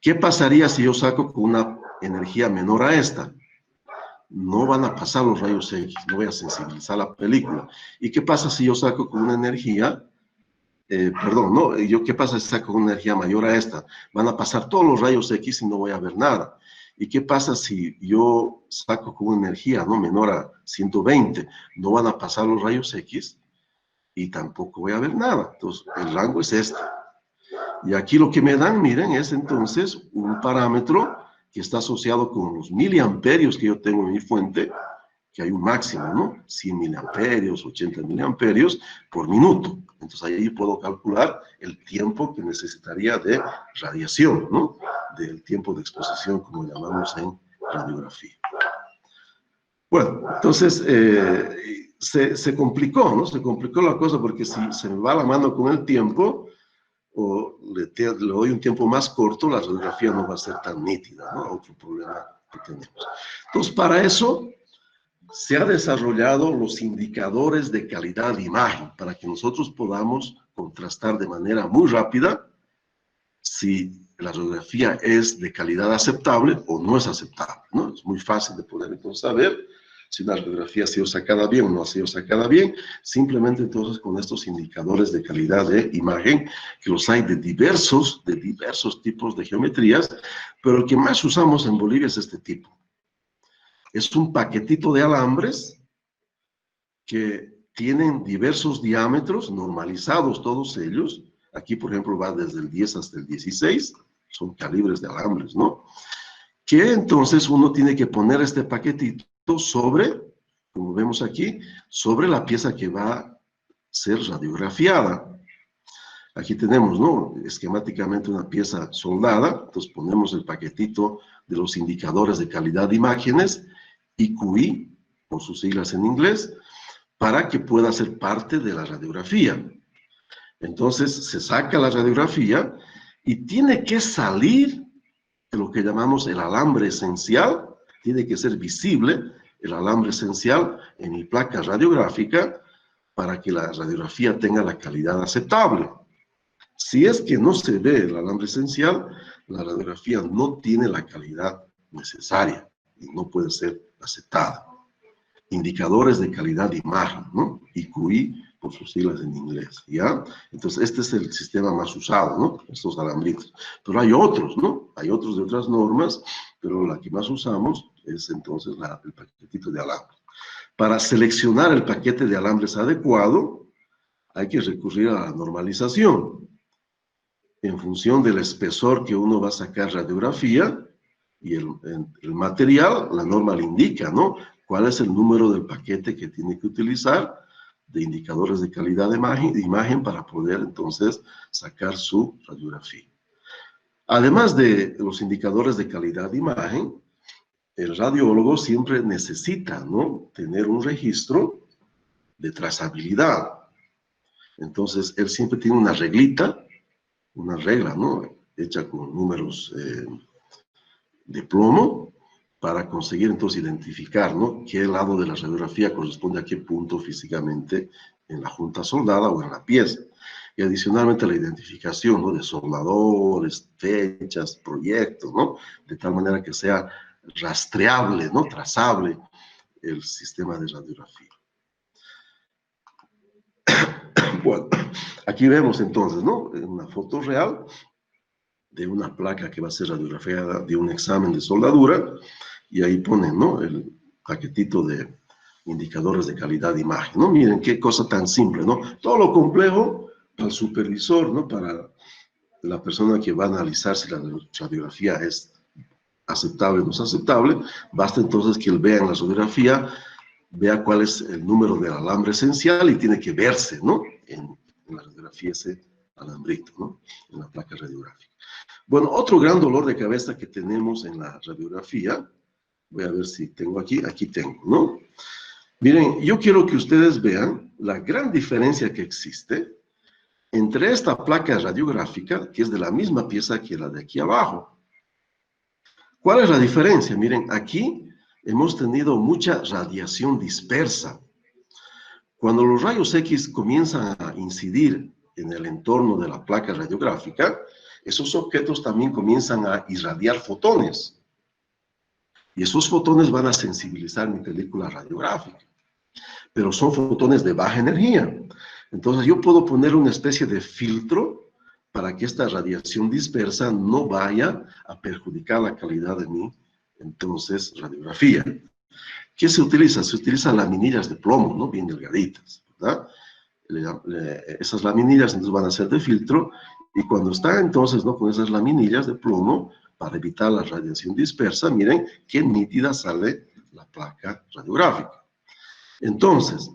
¿Qué pasaría si yo saco con una energía menor a esta? No van a pasar los rayos X, no voy a sensibilizar la película. ¿Y qué pasa si yo saco con una energía, qué pasa si saco con una energía mayor a esta? Van a pasar todos los rayos X y no voy a ver nada. ¿Y qué pasa si yo saco con una energía, ¿no?, menor a 120? No van a pasar los rayos X y tampoco voy a ver nada. Entonces, el rango es este. Y aquí lo que me dan, miren, es entonces un parámetro que está asociado con los miliamperios que yo tengo en mi fuente, que hay un máximo, ¿no? 100 miliamperios, 80 miliamperios por minuto. Entonces ahí puedo calcular el tiempo que necesitaría de radiación, ¿no? Del tiempo de exposición, como llamamos en radiografía. Bueno, entonces se complicó, ¿no? Se complicó la cosa porque si se me va la mano con el tiempo, o le doy un tiempo más corto, la radiografía no va a ser tan nítida, ¿no? Otro problema que tenemos. Entonces, para eso se han desarrollado los indicadores de calidad de imagen, para que nosotros podamos contrastar de manera muy rápida si la radiografía es de calidad aceptable o no es aceptable, ¿no? Es muy fácil de poder entonces saber si una radiografía ha sido sacada bien o no ha sido sacada bien, simplemente entonces con estos indicadores de calidad de imagen, que los hay de diversos tipos de geometrías, pero el que más usamos en Bolivia es este tipo. Es un paquetito de alambres que tienen diversos diámetros, normalizados todos ellos. Aquí, por ejemplo, va desde el 10 hasta el 16, son calibres de alambres, ¿no? Que entonces uno tiene que poner este paquetito sobre, como vemos aquí, sobre la pieza que va a ser radiografiada. Aquí tenemos, ¿no?, esquemáticamente una pieza soldada, entonces ponemos el paquetito de los indicadores de calidad de imágenes, IQI, por sus siglas en inglés, para que pueda ser parte de la radiografía. Entonces se saca la radiografía y tiene que salir de lo que llamamos el alambre esencial, tiene que ser visible el alambre esencial en mi placa radiográfica para que la radiografía tenga la calidad aceptable. Si es que no se ve el alambre esencial, la radiografía no tiene la calidad necesaria y no puede ser aceptada. Indicadores de calidad de imagen, ¿no? IQI, por sus siglas en inglés, ¿ya? Entonces, este es el sistema más usado, ¿no? Estos alambritos. Pero hay otros, ¿no? Hay otros de otras normas, pero la que más usamos es entonces el paquetito de alambre. Para seleccionar el paquete de alambres adecuado, hay que recurrir a la normalización. En función del espesor que uno va a sacar radiografía y el material, la norma le indica, ¿no?, cuál es el número del paquete que tiene que utilizar de indicadores de calidad de imagen para poder entonces sacar su radiografía. Además de los indicadores de calidad de imagen, el radiólogo siempre necesita, ¿no?, tener un registro de trazabilidad. Entonces, él siempre tiene una reglita, una regla, ¿no?, hecha con números de plomo, para conseguir entonces identificar, ¿no?, qué lado de la radiografía corresponde a qué punto físicamente en la junta soldada o en la pieza. Y adicionalmente la identificación, ¿no?, de soldadores, fechas, proyectos, ¿no?, de tal manera que sea rastreable, ¿no?, trazable el sistema de radiografía. Bueno, aquí vemos entonces, ¿no?, una foto real de una placa que va a ser radiografiada de un examen de soldadura, y ahí ponen, ¿no?, el paquetito de indicadores de calidad de imagen, ¿no? Miren qué cosa tan simple, ¿no? Todo lo complejo para el supervisor, ¿no?, para la persona que va a analizar si la radiografía es aceptable o no es aceptable, basta entonces que él vea en la radiografía, vea cuál es el número del alambre esencial y tiene que verse, ¿no?, en la radiografía ese alambrito, ¿no? En la placa radiográfica. Bueno, otro gran dolor de cabeza que tenemos en la radiografía, voy a ver si tengo aquí tengo, ¿no? Miren, yo quiero que ustedes vean la gran diferencia que existe entre esta placa radiográfica, que es de la misma pieza que la de aquí abajo. ¿Cuál es la diferencia? Miren, aquí hemos tenido mucha radiación dispersa. Cuando los rayos X comienzan a incidir en el entorno de la placa radiográfica, esos objetos también comienzan a irradiar fotones. Y esos fotones van a sensibilizar mi película radiográfica. Pero son fotones de baja energía. Entonces yo puedo poner una especie de filtro para que esta radiación dispersa no vaya a perjudicar la calidad de mi, entonces, radiografía. ¿Qué se utiliza? Se utilizan laminillas de plomo, ¿no? Bien delgaditas, ¿verdad? Esas laminillas entonces van a ser de filtro, y cuando está entonces, ¿no?, con esas laminillas de plomo, para evitar la radiación dispersa, miren qué nítida sale la placa radiográfica. Entonces,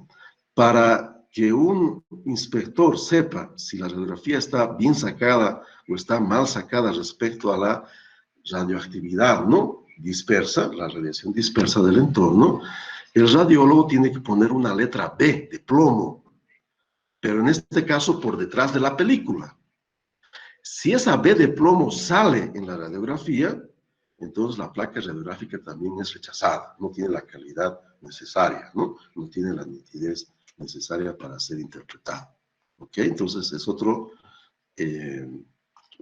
para que un inspector sepa si la radiografía está bien sacada o está mal sacada respecto a la radioactividad, ¿no?, dispersa, la radiación dispersa del entorno, el radiólogo tiene que poner una letra B de plomo, pero en este caso por detrás de la película. Si esa B de plomo sale en la radiografía, entonces la placa radiográfica también es rechazada, no tiene la calidad necesaria, ¿no? No tiene la nitidez necesaria para ser interpretada. ¿Ok? Entonces es otro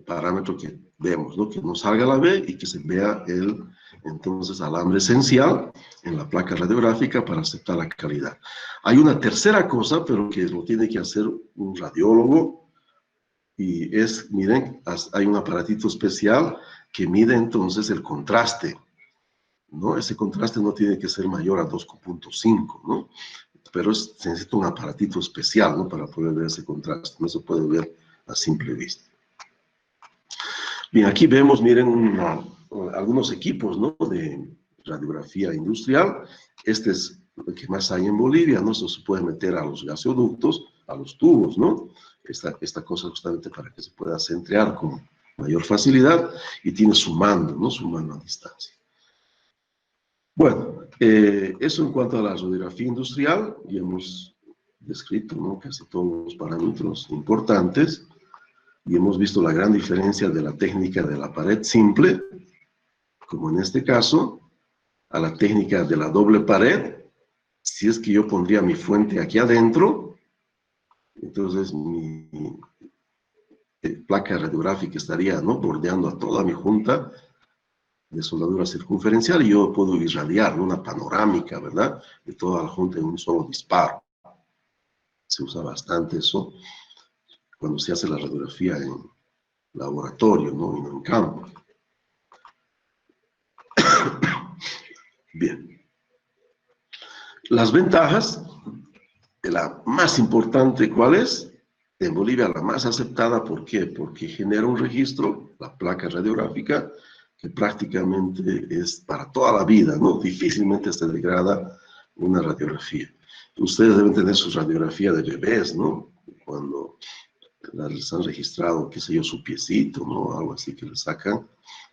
parámetro que vemos, ¿no? Que no salga la B y que se vea el, entonces, alambre esencial en la placa radiográfica para aceptar la calidad. Hay una tercera cosa, pero que lo tiene que hacer un radiólogo, y es, miren, hay un aparatito especial que mide entonces el contraste, ¿no? Ese contraste no tiene que ser mayor a 2.5, ¿no? Pero se necesita un aparatito especial, ¿no?, para poder ver ese contraste. No se puede ver a simple vista. Bien, aquí vemos, miren, algunos equipos, ¿no?, de radiografía industrial. Este es lo que más hay en Bolivia, ¿no? Esto se puede meter a los gasoductos, a los tubos, ¿no? Esta cosa justamente para que se pueda centrear con mayor facilidad, y tiene su mando, ¿no?, su mando a distancia. Bueno, eso en cuanto a la radiografía industrial, y hemos descrito, ¿no?, casi todos los parámetros importantes, y hemos visto la gran diferencia de la técnica de la pared simple, como en este caso, a la técnica de la doble pared. Si es que yo pondría mi fuente aquí adentro, entonces mi placa radiográfica estaría, ¿no?, bordeando a toda mi junta de soldadura circunferencial, y yo puedo irradiar, ¿no?, una panorámica, ¿verdad?, de toda la junta en un solo disparo. Se usa bastante eso cuando se hace la radiografía en laboratorio, ¿no?, y no en campo. Bien. Las ventajas, la más importante, ¿cuál es? En Bolivia la más aceptada, ¿por qué? Porque genera un registro, la placa radiográfica, que prácticamente es para toda la vida, ¿no? Difícilmente se degrada una radiografía. Ustedes deben tener su radiografía de bebés, ¿no? Cuando les han registrado, qué sé yo, su piecito, ¿no? Algo así que le sacan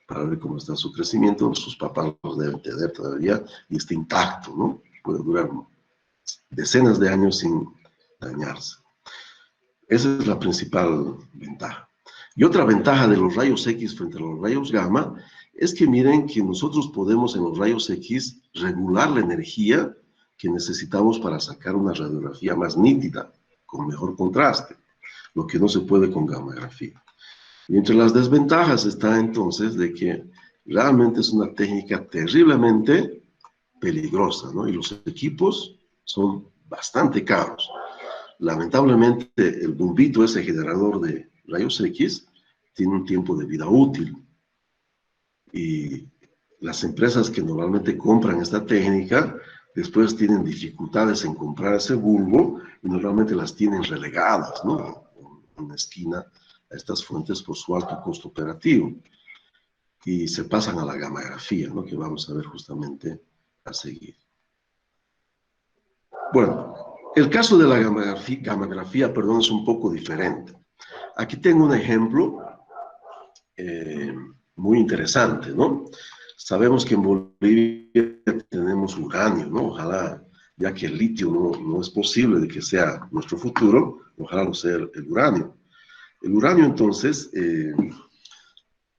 para ver cómo está su crecimiento. Sus papás los deben tener todavía y está intacto, ¿no? Puede durar decenas de años sin dañarse. Esa es la principal ventaja. Y otra ventaja de los rayos X frente a los rayos gamma es que miren que nosotros podemos en los rayos X regular la energía que necesitamos para sacar una radiografía más nítida, con mejor contraste, lo que no se puede con gammagrafía. Y entre las desventajas está entonces de que realmente es una técnica terriblemente peligrosa, ¿no? Y los equipos son bastante caros. Lamentablemente, el bulbito, ese generador de rayos X, tiene un tiempo de vida útil. Y las empresas que normalmente compran esta técnica, después tienen dificultades en comprar ese bulbo, y normalmente las tienen relegadas, ¿no?, en una esquina a estas fuentes por su alto costo operativo. Y se pasan a la gammagrafía, ¿no?, que vamos a ver justamente a seguir. Bueno, el caso de la gammagrafía, perdón, es un poco diferente. Aquí tengo un ejemplo muy interesante, ¿no? Sabemos que en Bolivia tenemos uranio, ¿no? Ojalá, ya que el litio no es posible de que sea nuestro futuro, ojalá lo sea el uranio. El uranio, entonces,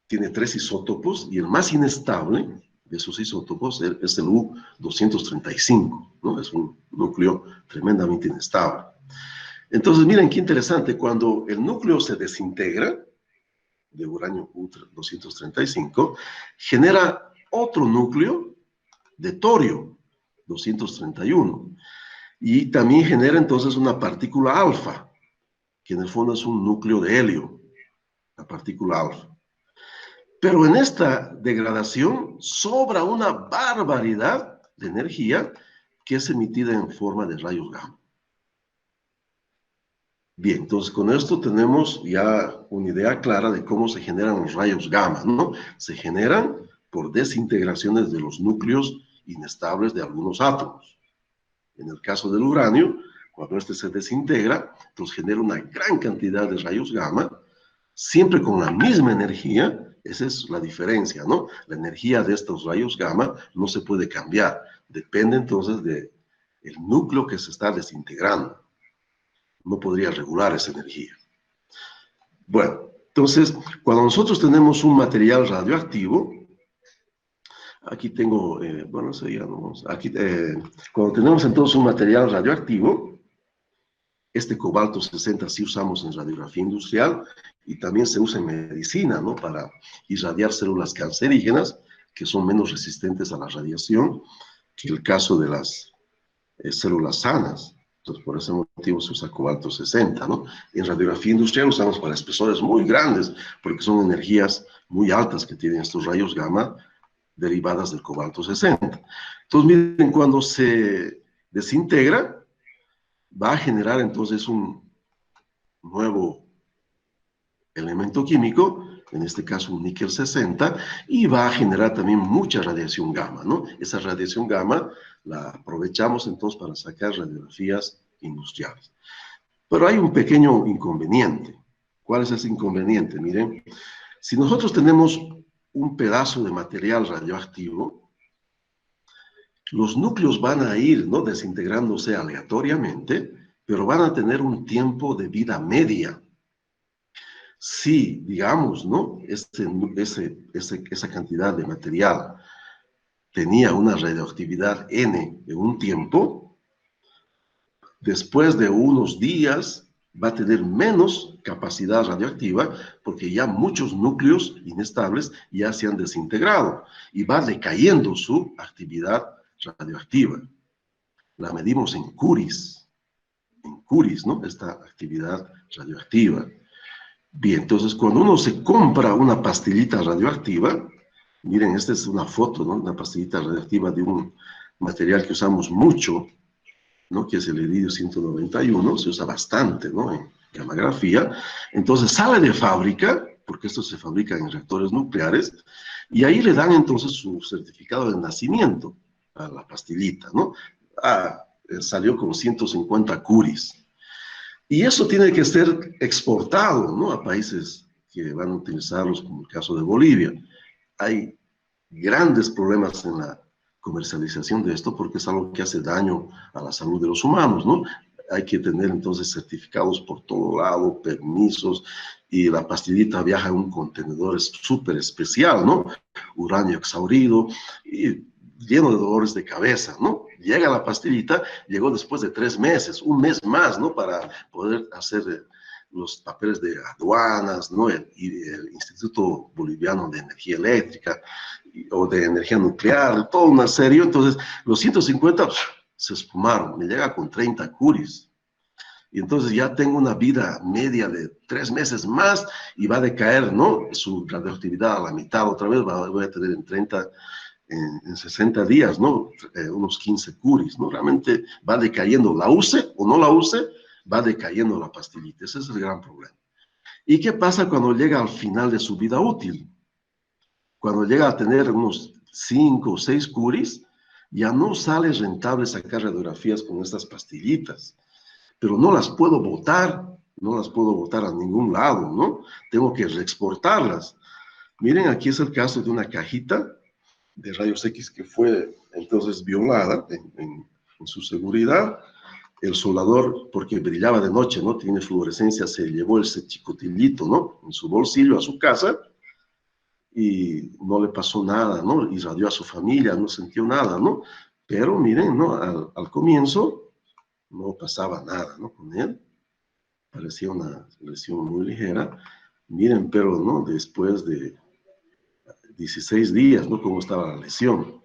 tiene 3 isótopos y el más inestable de esos isótopos es el U-235, ¿no? Es un núcleo tremendamente inestable. Entonces, miren qué interesante, cuando el núcleo se desintegra, de uranio U-235, genera otro núcleo de torio, 231, y también genera entonces una partícula alfa, que en el fondo es un núcleo de helio, la partícula alfa. Pero en esta degradación sobra una barbaridad de energía que es emitida en forma de rayos gamma. Bien, entonces con esto tenemos ya una idea clara de cómo se generan los rayos gamma, ¿no? Se generan por desintegraciones de los núcleos inestables de algunos átomos. En el caso del uranio, cuando este se desintegra, entonces genera una gran cantidad de rayos gamma, siempre con la misma energía. Esa es la diferencia, ¿no? La energía de estos rayos gamma no se puede cambiar, depende entonces del núcleo que se está desintegrando. No podría regular esa energía. Bueno, entonces, cuando nosotros tenemos un material radioactivo, aquí tengo, bueno, eso ya no, aquí, cuando tenemos entonces un material radioactivo, este cobalto 60 sí usamos en radiografía industrial y también se usa en medicina, ¿no? Para irradiar células cancerígenas que son menos resistentes a la radiación que el caso de las células sanas. Entonces, por ese motivo se usa cobalto 60, ¿no? En radiografía industrial usamos para espesores muy grandes, porque son energías muy altas que tienen estos rayos gamma derivadas del cobalto 60. Entonces, miren, cuando se desintegra, va a generar entonces un nuevo elemento químico, en este caso un níquel 60, y va a generar también mucha radiación gamma, ¿no? Esa radiación gamma la aprovechamos entonces para sacar radiografías industriales. Pero hay un pequeño inconveniente. ¿Cuál es ese inconveniente? Miren, si nosotros tenemos un pedazo de material radioactivo, los núcleos van a ir, ¿no?, desintegrándose aleatoriamente, pero van a tener un tiempo de vida media. Si, digamos, ¿no?, esa cantidad de material tenía una radioactividad N en un tiempo, después de unos días va a tener menos capacidad radioactiva porque ya muchos núcleos inestables ya se han desintegrado y va decayendo su actividad radioactiva. La medimos en curis, ¿no?, esta actividad radioactiva. Bien, entonces cuando uno se compra una pastillita radioactiva, miren, esta es una foto, ¿no?, una pastillita radioactiva de un material que usamos mucho, ¿no?, que es el iridio 191, se usa bastante, ¿no?, en gammagrafía. Entonces sale de fábrica, porque esto se fabrica en reactores nucleares, y ahí le dan entonces su certificado de nacimiento a la pastillita, ¿no? Salió con 150 curis. Y eso tiene que ser exportado, ¿no?, a países que van a utilizarlos, como el caso de Bolivia. Hay grandes problemas en la comercialización de esto porque es algo que hace daño a la salud de los humanos, ¿no? Hay que tener entonces certificados por todo lado, permisos, y la pastillita viaja en un contenedor súper especial, ¿no? Uranio exhaurido y lleno de dolores de cabeza, ¿no? Llega la pastillita, llegó después de 3 meses, un mes más, ¿no?, para poder hacer los papeles de aduanas, ¿no?, y el Instituto Boliviano de Energía Eléctrica o de Energía Nuclear, toda una serie. Entonces los 150 se esfumaron, me llega con 30 curis. Y entonces ya tengo una vida media de 3 meses más y va a decaer, ¿no?, su radioactividad a la mitad otra vez, voy a tener en 60 días, ¿no?, unos 15 curis, ¿no? Realmente va decayendo, la use o no la use, va decayendo la pastillita. Ese es el gran problema. ¿Y qué pasa cuando llega al final de su vida útil? Cuando llega a tener unos 5 o 6 curis, ya no sale rentable sacar radiografías con estas pastillitas, pero no las puedo botar, no las puedo botar a ningún lado, ¿no? Tengo que reexportarlas. Miren, aquí es el caso de una cajita de rayos X que fue entonces violada en su seguridad. El soldador, porque brillaba de noche, ¿no? Tiene fluorescencia, se llevó ese chicotillito, ¿no? En su bolsillo a su casa y no le pasó nada, ¿no? Irradió a su familia, no sintió nada, ¿no? Pero miren, ¿no? Al comienzo no pasaba nada, ¿no? Con él. Parecía una lesión muy ligera. Miren, pero, ¿no? Después de 16 días, ¿no? Cómo estaba la lesión.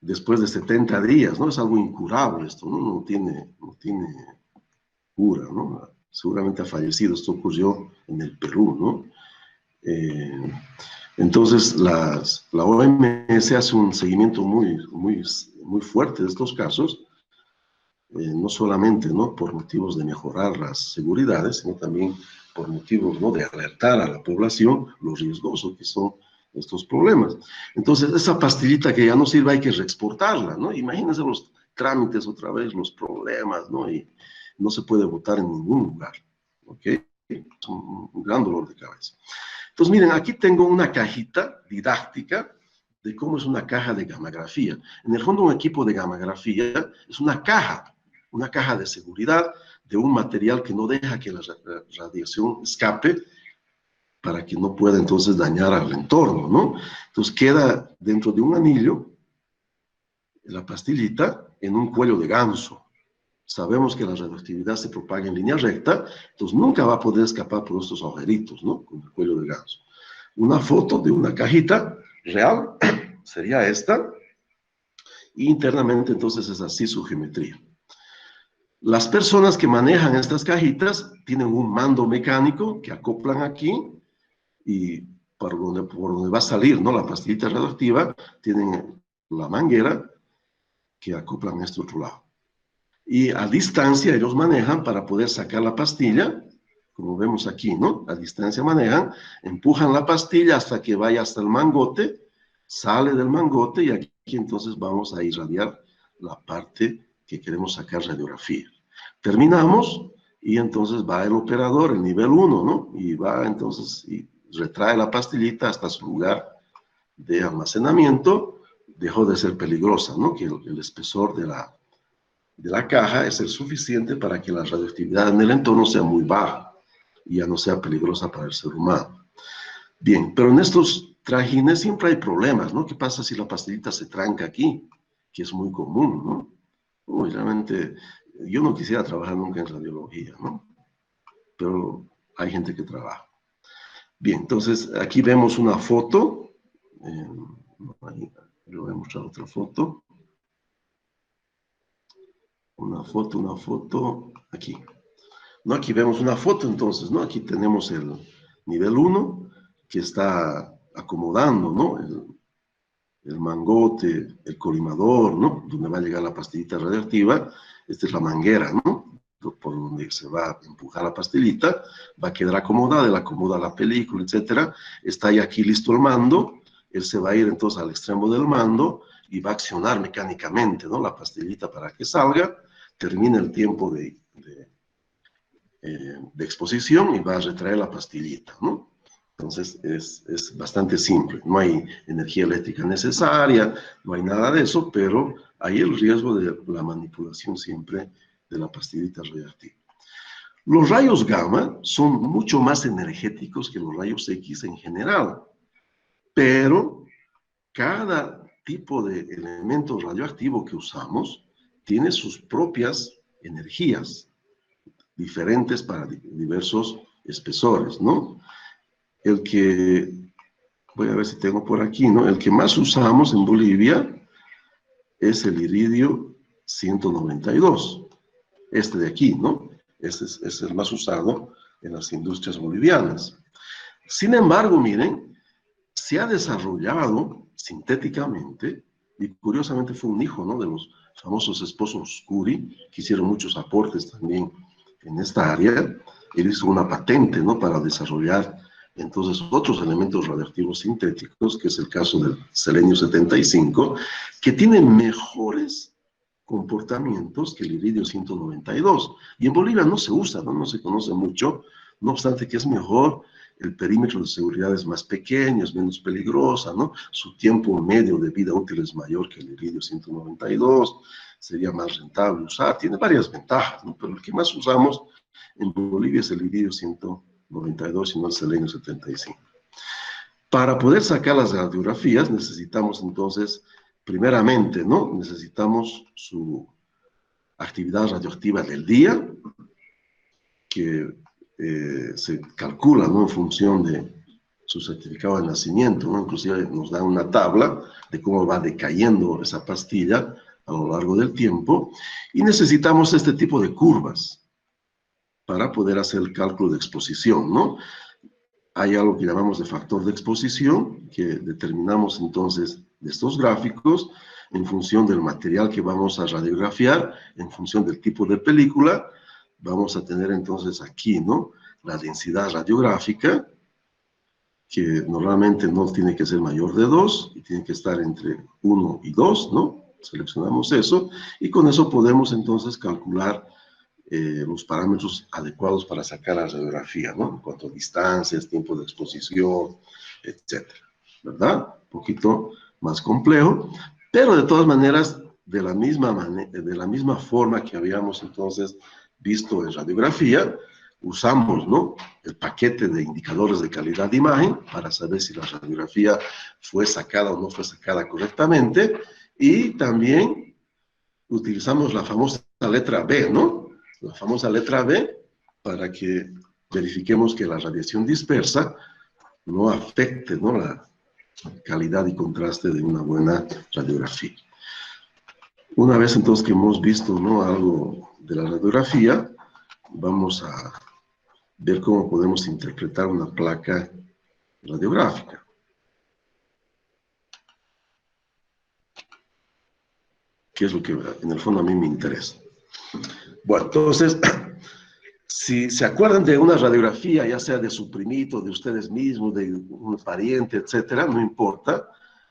Después de 70 días, ¿no? Es algo incurable esto, ¿no? No tiene cura, ¿no? Seguramente ha fallecido. Esto ocurrió en el Perú, ¿no? Entonces, la OMS hace un seguimiento muy fuerte de estos casos, no solamente, ¿no? Por motivos de mejorar las seguridades, sino también por motivos, ¿no? De alertar a la población lo riesgoso que son estos problemas. Entonces, esa pastillita que ya no sirve hay que reexportarla, ¿no? Imagínense los trámites otra vez, los problemas, ¿no? Y no se puede botar en ningún lugar, ¿ok? Es un gran dolor de cabeza. Entonces, miren, aquí tengo una cajita didáctica de cómo es una caja de gammagrafía. En el fondo, un equipo de gammagrafía es una caja de seguridad de un material que no deja que la radiación escape para que no pueda entonces dañar al entorno, ¿no? Entonces queda dentro de un anillo la pastillita en un cuello de ganso. Sabemos que la radioactividad se propaga en línea recta, entonces nunca va a poder escapar por estos agujeritos, ¿no? Con el cuello de ganso. Una foto de una cajita real sería esta, y internamente entonces es así su geometría. Las personas que manejan estas cajitas tienen un mando mecánico que acoplan aquí y por donde va a salir, ¿no? La pastillita radioactiva, tienen la manguera que acoplan a este otro lado. Y a distancia ellos manejan para poder sacar la pastilla, como vemos aquí, ¿no? A distancia manejan, empujan la pastilla hasta que vaya hasta el mangote, sale del mangote y aquí entonces vamos a irradiar la parte que queremos sacar radiografía. Terminamos y entonces va el operador, el nivel 1, ¿no? Y va entonces y retrae la pastillita hasta su lugar de almacenamiento. Dejó de ser peligrosa, ¿no? Que el espesor de la caja es el suficiente para que la radioactividad en el entorno sea muy baja y ya no sea peligrosa para el ser humano. Bien, pero en estos trajines siempre hay problemas, ¿no? ¿Qué pasa si la pastillita se tranca aquí? Que es muy común, ¿no? Uy, realmente, yo no quisiera trabajar nunca en radiología, ¿no? Pero hay gente que trabaja. Bien, entonces aquí vemos una foto. Ahí, le voy a mostrar otra foto. Una foto, aquí. ¿No? Aquí vemos una foto entonces, ¿no? Aquí tenemos el nivel 1 que está acomodando, ¿no? El mangote, el colimador, ¿no? Donde va a llegar la pastillita radiactiva. Esta es la manguera, ¿no? Por donde se va a empujar la pastillita, va a quedar acomodada, él acomoda la película, etcétera. Está ya aquí listo el mando, él se va a ir entonces al extremo del mando y va a accionar mecánicamente, ¿no? La pastillita para que salga, termina el tiempo de exposición y va a retraer la pastillita, ¿no? Entonces es bastante simple, no hay energía eléctrica necesaria, no hay nada de eso, pero hay el riesgo de la manipulación siempre de la pastillita radiactiva. Los rayos gamma son mucho más energéticos que los rayos X en general, pero cada tipo de elemento radioactivo que usamos tiene sus propias energías diferentes para diversos espesores, ¿no? El que, voy a ver si tengo por aquí, ¿no? El que más usamos en Bolivia es el iridio 192, este de aquí, ¿no? Este es el más usado en las industrias bolivianas. Sin embargo, miren, se ha desarrollado sintéticamente, y curiosamente fue un hijo, ¿no? De los famosos esposos Curie, que hicieron muchos aportes también en esta área. Él hizo una patente, ¿no? Para desarrollar entonces otros elementos radiactivos sintéticos, que es el caso del selenio 75, que tienen mejores comportamientos que el iridio 192. Y en Bolivia no se usa, ¿no? No se conoce mucho, no obstante que es mejor, el perímetro de seguridad es más pequeño, es menos peligrosa, ¿no? Su tiempo medio de vida útil es mayor que el iridio 192, sería más rentable usar, tiene varias ventajas, ¿no? Pero el que más usamos en Bolivia es el iridio 192 y no el selenio 75. Para poder sacar las radiografías necesitamos entonces, primeramente, ¿no? Necesitamos su actividad radioactiva del día, que se calcula, ¿no? En función de su certificado de nacimiento, ¿no? Inclusive nos da una tabla de cómo va decayendo esa pastilla a lo largo del tiempo, y necesitamos este tipo de curvas para poder hacer el cálculo de exposición, ¿no? Hay algo que llamamos de factor de exposición, que determinamos entonces de estos gráficos en función del material que vamos a radiografiar, en función del tipo de película. Vamos a tener entonces aquí, ¿no? La densidad radiográfica, que normalmente no tiene que ser mayor de 2, y tiene que estar entre 1 y 2, ¿no? Seleccionamos eso, y con eso podemos entonces calcular los parámetros adecuados para sacar la radiografía, ¿no? En cuanto a distancias, tiempo de exposición, etcétera, ¿verdad? Un poquito más complejo, pero de todas maneras, de la misma forma que habíamos entonces visto en radiografía, usamos, ¿no? El paquete de indicadores de calidad de imagen para saber si la radiografía fue sacada o no fue sacada correctamente, y también utilizamos la famosa letra B, ¿no? La famosa letra B, para que verifiquemos que la radiación dispersa no afecte, ¿no? La calidad y contraste de una buena radiografía. Una vez entonces que hemos visto, ¿no? Algo de la radiografía, vamos a ver cómo podemos interpretar una placa radiográfica. Que es lo que en el fondo a mí me interesa. Bueno, entonces, si se acuerdan de una radiografía, ya sea de su primito, de ustedes mismos, de un pariente, etcétera, no importa.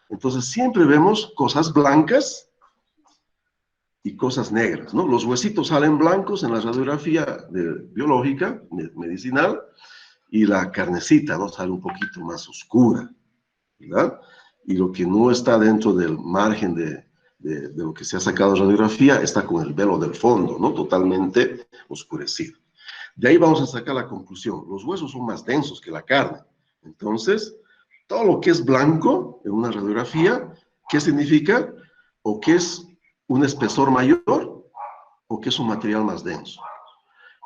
Entonces, siempre vemos cosas blancas y cosas negras, ¿no? Los huesitos salen blancos en la radiografía biológica, medicinal, y la carnecita, ¿no? Sale un poquito más oscura, ¿verdad? Y lo que no está dentro del margen de lo que se ha sacado de radiografía está con el velo del fondo, ¿no? Totalmente oscurecido. De ahí vamos a sacar la conclusión. Los huesos son más densos que la carne. Entonces, todo lo que es blanco en una radiografía, ¿qué significa? O que es un espesor mayor, o que es un material más denso.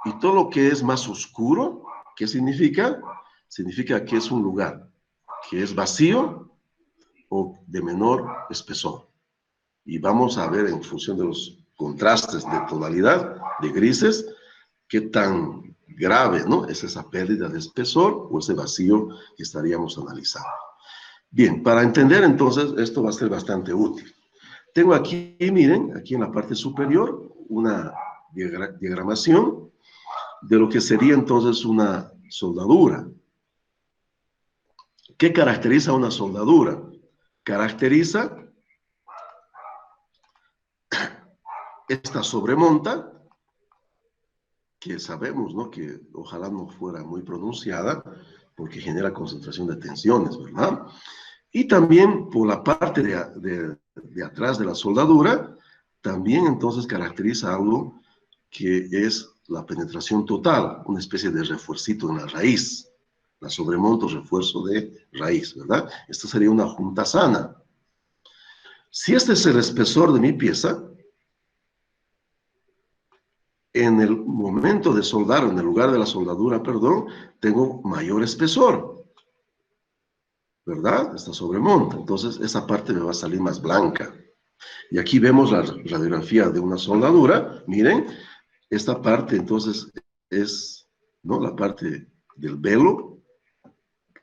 Y todo lo que es más oscuro, ¿qué significa? Significa que es un lugar que es vacío o de menor espesor. Y vamos a ver en función de los contrastes de tonalidad, de grises, qué tan grave, ¿no? Es esa pérdida de espesor o ese vacío que estaríamos analizando. Bien, para entender entonces, esto va a ser bastante útil. Tengo aquí, miren, aquí en la parte superior, una diagramación de lo que sería entonces una soldadura. ¿Qué caracteriza una soldadura? Caracteriza esta sobremonta, que sabemos, ¿no? Que ojalá no fuera muy pronunciada, porque genera concentración de tensiones, ¿verdad? Y también por la parte de atrás de la soldadura, también entonces caracteriza algo que es la penetración total, una especie de refuercito en la raíz, la sobremonta o refuerzo de raíz, ¿verdad? Esta sería una junta sana. Si este es el espesor de mi pieza, en el momento de soldar, en el lugar de la soldadura, perdón, tengo mayor espesor, ¿verdad? Esta sobremonta. Entonces, esa parte me va a salir más blanca. Y aquí vemos la radiografía de una soldadura. Miren, esta parte entonces es, ¿no? La parte del velo,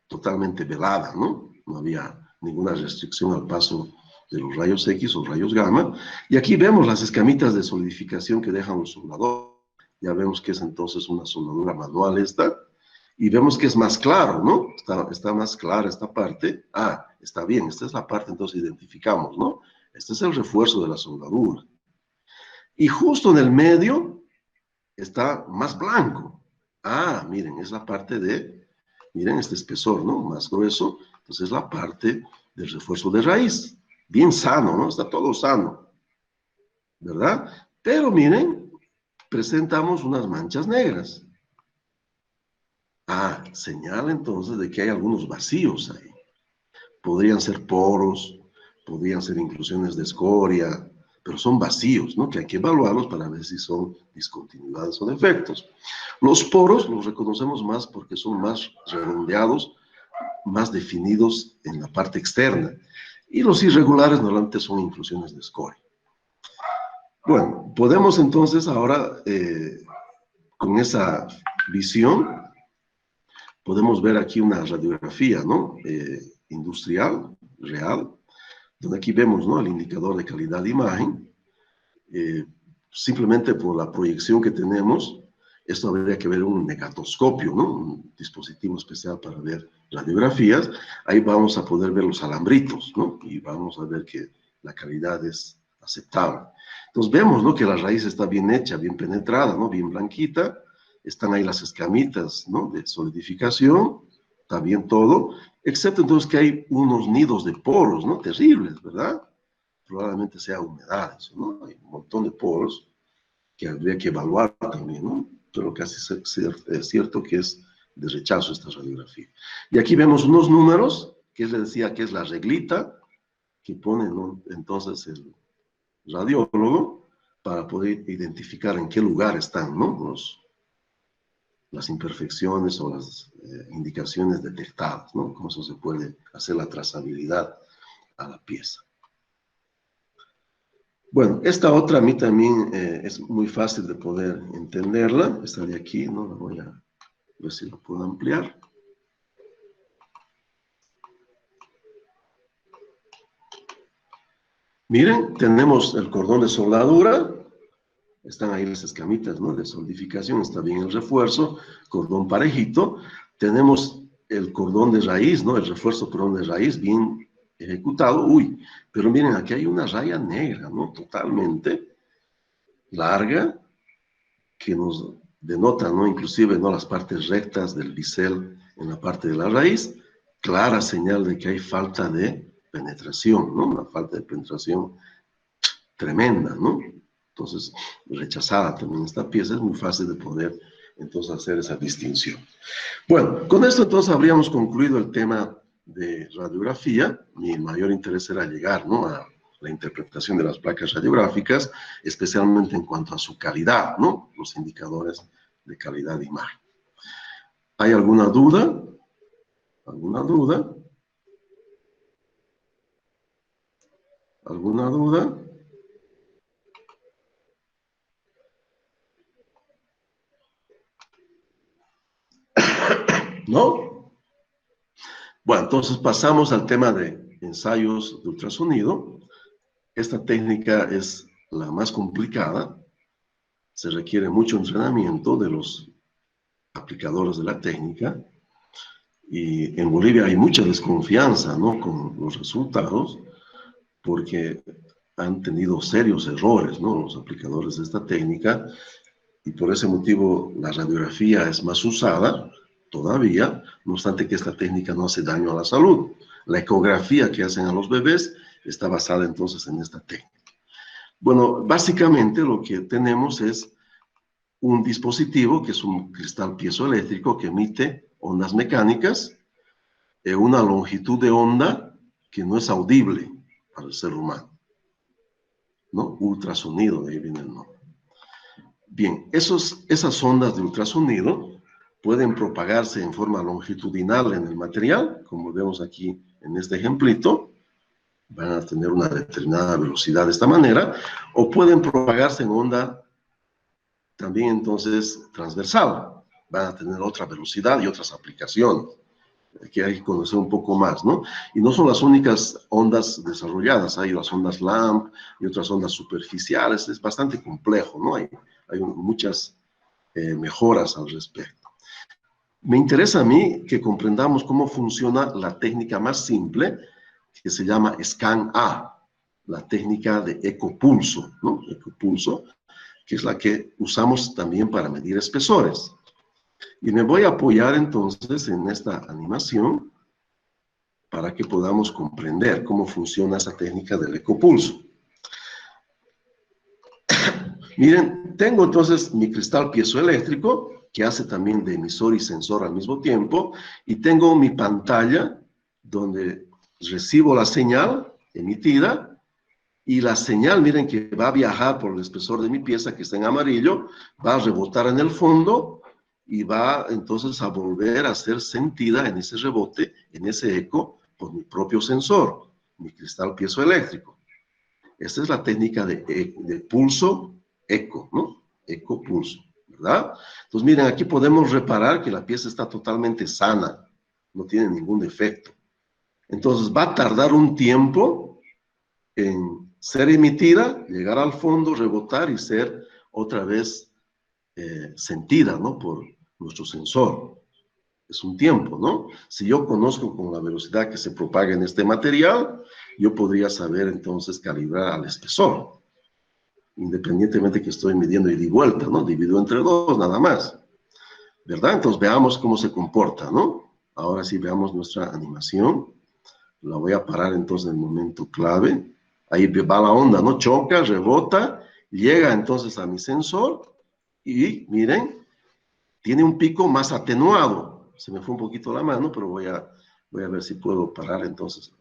totalmente velada, ¿no? No había ninguna restricción al paso de los rayos X o rayos gamma. Y aquí vemos las escamitas de solidificación que dejan los soldadores. Ya vemos que es entonces una soldadura manual esta. Y vemos que es más claro, ¿no? Está más clara esta parte. Ah, está bien, esta es la parte, entonces identificamos, ¿no? Este es el refuerzo de la soldadura. Y justo en el medio está más blanco. Ah, miren, es la parte de, miren este espesor, ¿no? Más grueso. Entonces es la parte del refuerzo de raíz. Bien sano, ¿no? Está todo sano, ¿verdad? Pero miren, presentamos unas manchas negras. Ah, señala entonces de que hay algunos vacíos ahí. Podrían ser poros, podrían ser inclusiones de escoria, pero son vacíos, ¿no? Que hay que evaluarlos para ver si son discontinuidades o defectos. Los poros los reconocemos más porque son más redondeados, más definidos en la parte externa. Y los irregulares normalmente son inclusiones de escoria. Bueno, podemos entonces ahora, con esa visión, podemos ver aquí una radiografía, ¿no? Industrial, real, donde aquí vemos, ¿no? El indicador de calidad de imagen. Simplemente por la proyección que tenemos, esto habría que ver un negatoscopio, ¿no? Un dispositivo especial para ver radiografías. Ahí vamos a poder ver los alambritos, ¿no? Y vamos a ver que la calidad es aceptable. Entonces vemos, ¿no? Que la raíz está bien hecha, bien penetrada, ¿no? Bien blanquita. Están ahí las escamitas, ¿no? De solidificación. Está bien todo. Excepto entonces que hay unos nidos de poros, ¿no? Terribles, ¿verdad? Probablemente sea humedad, eso, ¿no? Hay un montón de poros que habría que evaluar también, ¿no? Pero casi es cierto que es de rechazo esta radiografía. Y aquí vemos unos números, que les decía que es la reglita, que pone, ¿no? Entonces el radiólogo para poder identificar en qué lugar están, ¿no? Las imperfecciones o las indicaciones detectadas, ¿no? Cómo eso se puede hacer la trazabilidad a la pieza. Bueno, esta otra a mí también es muy fácil de poder entenderla. Esta de aquí, ¿no? La voy a ver si lo puedo ampliar. Miren, tenemos el cordón de soldadura. Están ahí las escamitas, ¿no? De solidificación. Está bien el refuerzo. Cordón parejito. Tenemos el cordón de raíz, ¿no? El refuerzo cordón de raíz bien ejecutado. Uy, pero miren, aquí hay una raya negra, ¿no? Totalmente larga, que nos denota, ¿no? Inclusive, ¿no? Las partes rectas del bisel en la parte de la raíz, clara señal de que hay falta de penetración, ¿no? Una falta de penetración tremenda, ¿no? Entonces, rechazada también esta pieza, es muy fácil de poder entonces hacer esa distinción. Bueno, con esto entonces habríamos concluido el tema de radiografía. Mi mayor interés era llegar, ¿no? A la interpretación de las placas radiográficas, especialmente en cuanto a su calidad, ¿no? Los indicadores de calidad de imagen. ¿Hay alguna duda? ¿Alguna duda? ¿Alguna duda? ¿No? Bueno, entonces pasamos al tema de ensayos de ultrasonido. Esta técnica es la más complicada. Se requiere mucho entrenamiento de los aplicadores de la técnica. Y en Bolivia hay mucha desconfianza, ¿no? Con los resultados, porque han tenido serios errores, ¿no? Los aplicadores de esta técnica, y por ese motivo la radiografía es más usada todavía, no obstante que esta técnica no hace daño a la salud. La ecografía que hacen a los bebés está basada entonces en esta técnica. Bueno, básicamente lo que tenemos es un dispositivo que es un cristal piezoeléctrico que emite ondas mecánicas, una longitud de onda que no es audible para el ser humano, ¿no? Ultrasonido, de ahí viene el nombre. Bien, esas ondas de ultrasonido pueden propagarse en forma longitudinal en el material, como vemos aquí en este ejemplito, van a tener una determinada velocidad de esta manera, o pueden propagarse en onda también entonces transversal, van a tener otra velocidad y otras aplicaciones, que hay que conocer un poco más, ¿no? Y no son las únicas ondas desarrolladas, hay las ondas LAMP y otras ondas superficiales, es bastante complejo, ¿no? Hay muchas mejoras al respecto. Me interesa a mí que comprendamos cómo funciona la técnica más simple, que se llama SCAN-A, la técnica de ecopulso, ¿no? Ecopulso, que es la que usamos también para medir espesores. Y me voy a apoyar entonces en esta animación para que podamos comprender cómo funciona esa técnica del ecopulso. Miren, tengo entonces mi cristal piezoeléctrico, que hace también de emisor y sensor al mismo tiempo, y tengo mi pantalla donde recibo la señal emitida, y la señal, miren, que va a viajar por el espesor de mi pieza, que está en amarillo, va a rebotar en el fondo, y va entonces a volver a ser sentida en ese rebote, en ese eco, por mi propio sensor, mi cristal piezoeléctrico. Esta es la técnica de pulso eco, ¿no? Eco pulso, ¿verdad? Entonces, miren, aquí podemos reparar que la pieza está totalmente sana, no tiene ningún defecto. Entonces, va a tardar un tiempo en ser emitida, llegar al fondo, rebotar y ser otra vez sentida, ¿no? Por nuestro sensor. Es un tiempo, ¿no? Si yo conozco con la velocidad que se propaga en este material, yo podría saber entonces calibrar al espesor, independientemente que estoy midiendo ida y vuelta, ¿no? Divido entre 2 nada más, ¿verdad? Entonces veamos cómo se comporta, ¿no? Ahora sí veamos nuestra animación. La voy a parar entonces en el momento clave. Ahí va la onda, ¿no? Choca, rebota, llega entonces a mi sensor y miren, tiene un pico más atenuado. Se me fue un poquito la mano, pero voy a ver si puedo parar entonces.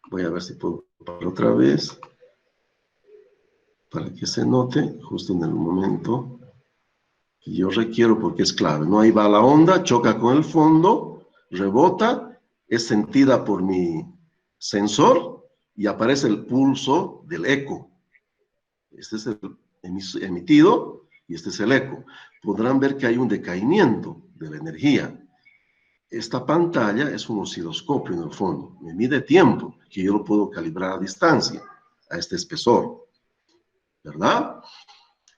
Voy a ver si puedo parar otra vez para que se note justo en el momento que yo requiero, porque es clave, ¿no? Ahí va la onda, choca con el fondo, rebota, es sentida por mi sensor y aparece el pulso del eco. Este es el emitido y este es el eco. Podrán ver que hay un decaimiento de la energía. Esta pantalla es un osciloscopio en el fondo. Me mide tiempo, que yo lo puedo calibrar a distancia, a este espesor, ¿verdad?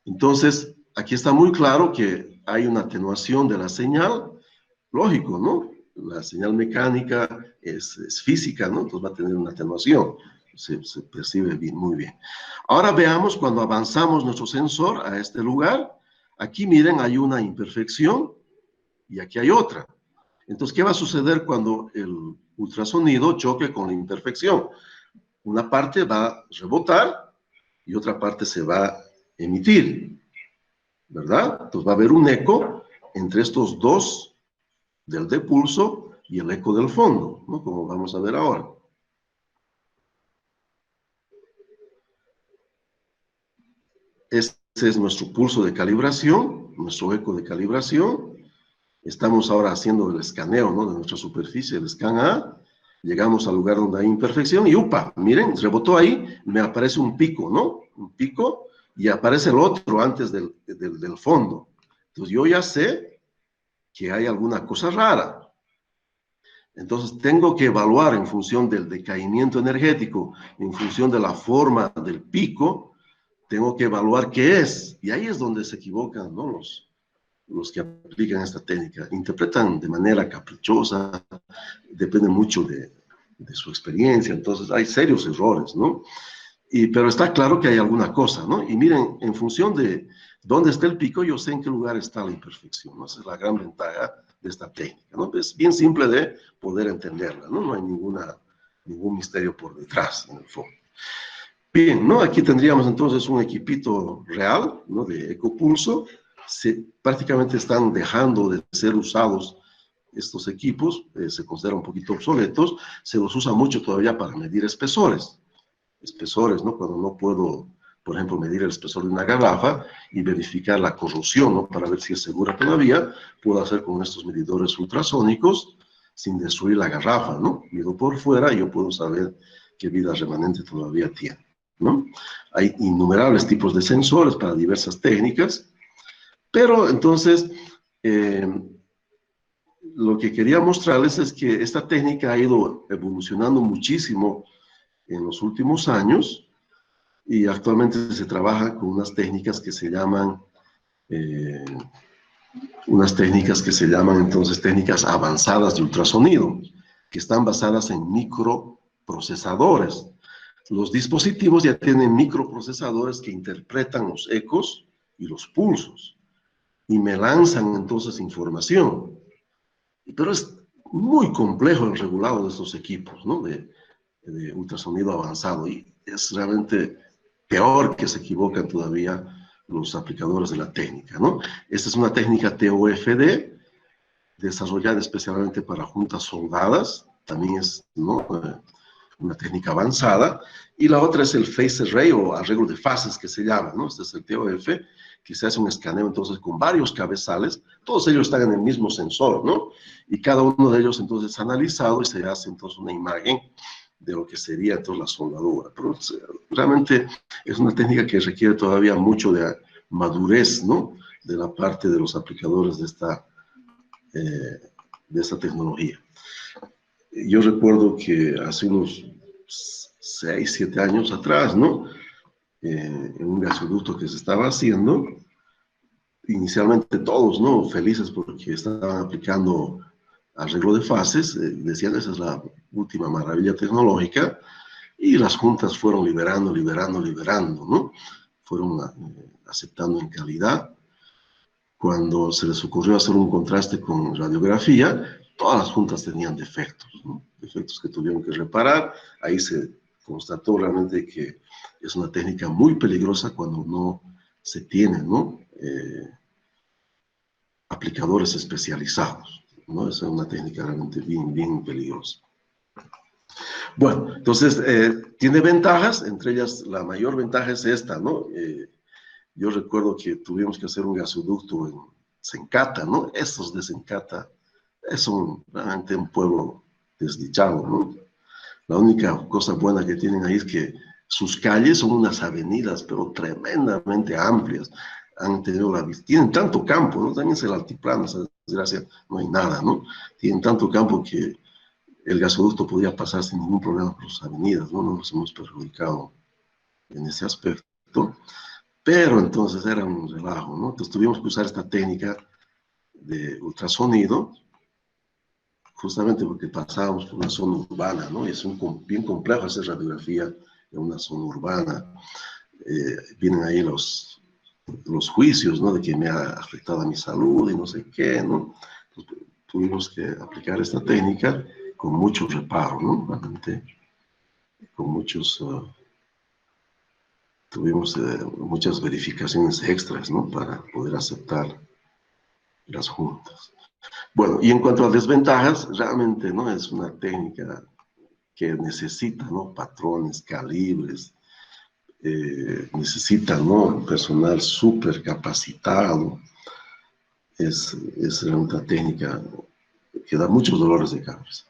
Entonces, aquí está muy claro que hay una atenuación de la señal. Lógico, ¿no? La señal mecánica es física, ¿no? Entonces va a tener una atenuación. Se percibe bien, muy bien. Ahora veamos cuando avanzamos nuestro sensor a este lugar. Aquí miren, hay una imperfección y aquí hay otra. Entonces, ¿qué va a suceder cuando el ultrasonido choque con la imperfección? Una parte va a rebotar y otra parte se va a emitir, ¿verdad? Entonces va a haber un eco entre estos dos, del de pulso y el eco del fondo, ¿no? Como vamos a ver ahora. Este es nuestro pulso de calibración, nuestro eco de calibración. Estamos ahora haciendo el escaneo, ¿no? De nuestra superficie, el scan A. Llegamos al lugar donde hay imperfección y ¡upa! Miren, rebotó ahí, me aparece un pico, ¿no? Un pico y aparece el otro antes del fondo. Entonces yo ya sé que hay alguna cosa rara. Entonces tengo que evaluar en función del decaimiento energético, en función de la forma del pico, tengo que evaluar qué es. Y ahí es donde se equivocan, ¿no? Los que aplican esta técnica. Interpretan de manera caprichosa, depende mucho de su experiencia, entonces hay serios errores, ¿no? Pero está claro que hay alguna cosa, ¿no? Y miren, en función de dónde está el pico, yo sé en qué lugar está la imperfección, ¿no? Esa es la gran ventaja de esta técnica, ¿no? Es bien simple de poder entenderla, ¿no? No hay ningún misterio por detrás, en el fondo. Bien, ¿no? Aquí tendríamos entonces un equipito real, ¿no? De ecopulso. Prácticamente están dejando de ser usados estos equipos, se consideran un poquito obsoletos, se los usa mucho todavía para medir espesores, ¿no? Cuando no puedo, por ejemplo, medir el espesor de una garrafa y verificar la corrosión, ¿no? Para ver si es segura todavía, puedo hacer con estos medidores ultrasónicos sin destruir la garrafa, ¿no? Mido por fuera y yo puedo saber qué vida remanente todavía tiene, ¿no? Hay innumerables tipos de sensores para diversas técnicas, pero entonces, lo que quería mostrarles es que esta técnica ha ido evolucionando muchísimo en los últimos años y actualmente se trabaja con unas técnicas que se llaman, entonces técnicas avanzadas de ultrasonido, que están basadas en microprocesadores. los dispositivos ya tienen microprocesadores que interpretan los ecos y los pulsos y me lanzan entonces información. Pero es muy complejo el regulado de estos equipos, ¿no? De ultrasonido avanzado, y es realmente peor que se equivocan todavía los aplicadores de la técnica, ¿no? Esta es una técnica TOFD, desarrollada especialmente para juntas soldadas, también es, ¿no?, una técnica avanzada, y la otra es el phase array o arreglo de fases que se llama, ¿no? Este es el TOF, que se hace un escaneo entonces con varios cabezales, todos ellos están en el mismo sensor, ¿no? Y cada uno de ellos entonces es analizado y se hace entonces una imagen de lo que sería entonces la soldadura. Pero realmente es una técnica que requiere todavía mucho de madurez, ¿no?, de la parte de los aplicadores de esta tecnología. Yo recuerdo que hace unos 6, 7 años atrás, ¿no?, en un gasoducto que se estaba haciendo, inicialmente todos, ¿no?, felices porque estaban aplicando arreglo de fases, decían, esa es la última maravilla tecnológica, y las juntas fueron liberando, ¿no? Fueron aceptando en calidad. Cuando se les ocurrió hacer un contraste con radiografía, todas las juntas tenían defectos, ¿no? Defectos que tuvieron que reparar. Ahí se constató realmente que es una técnica muy peligrosa cuando no se tienen, ¿no?, aplicadores especializados, ¿no? Es una técnica realmente bien, bien peligrosa. Bueno, entonces, tiene ventajas, entre ellas la mayor ventaja es esta, ¿no? Yo recuerdo que tuvimos que hacer un gasoducto en Sencata, ¿no? Esos de Sencata son realmente un pueblo desdichado, ¿no? La única cosa buena que tienen ahí es que sus calles son unas avenidas, pero tremendamente amplias. Tienen tanto campo, ¿no? También es el altiplano, esa desgracia, no hay nada, ¿no? Tienen tanto campo que el gasoducto podía pasar sin ningún problema por sus avenidas, ¿no? No nos hemos perjudicado en ese aspecto. Pero entonces era un relajo, ¿no? Entonces tuvimos que usar esta técnica de ultrasonido, justamente porque pasábamos por una zona urbana, ¿no? Y es bien complejo hacer radiografía en una zona urbana. Vienen ahí los juicios, ¿no?, de que me ha afectado a mi salud y no sé qué, ¿no? Entonces, tuvimos que aplicar esta técnica con mucho reparo, ¿no? Realmente, con tuvimos muchas verificaciones extras, ¿no?, para poder aceptar las juntas. Bueno, y en cuanto a desventajas, realmente, ¿no?, es una técnica que necesita, ¿no?, patrones, calibres, necesita, ¿no?, personal súper capacitado. Es una técnica que da muchos dolores de cabeza.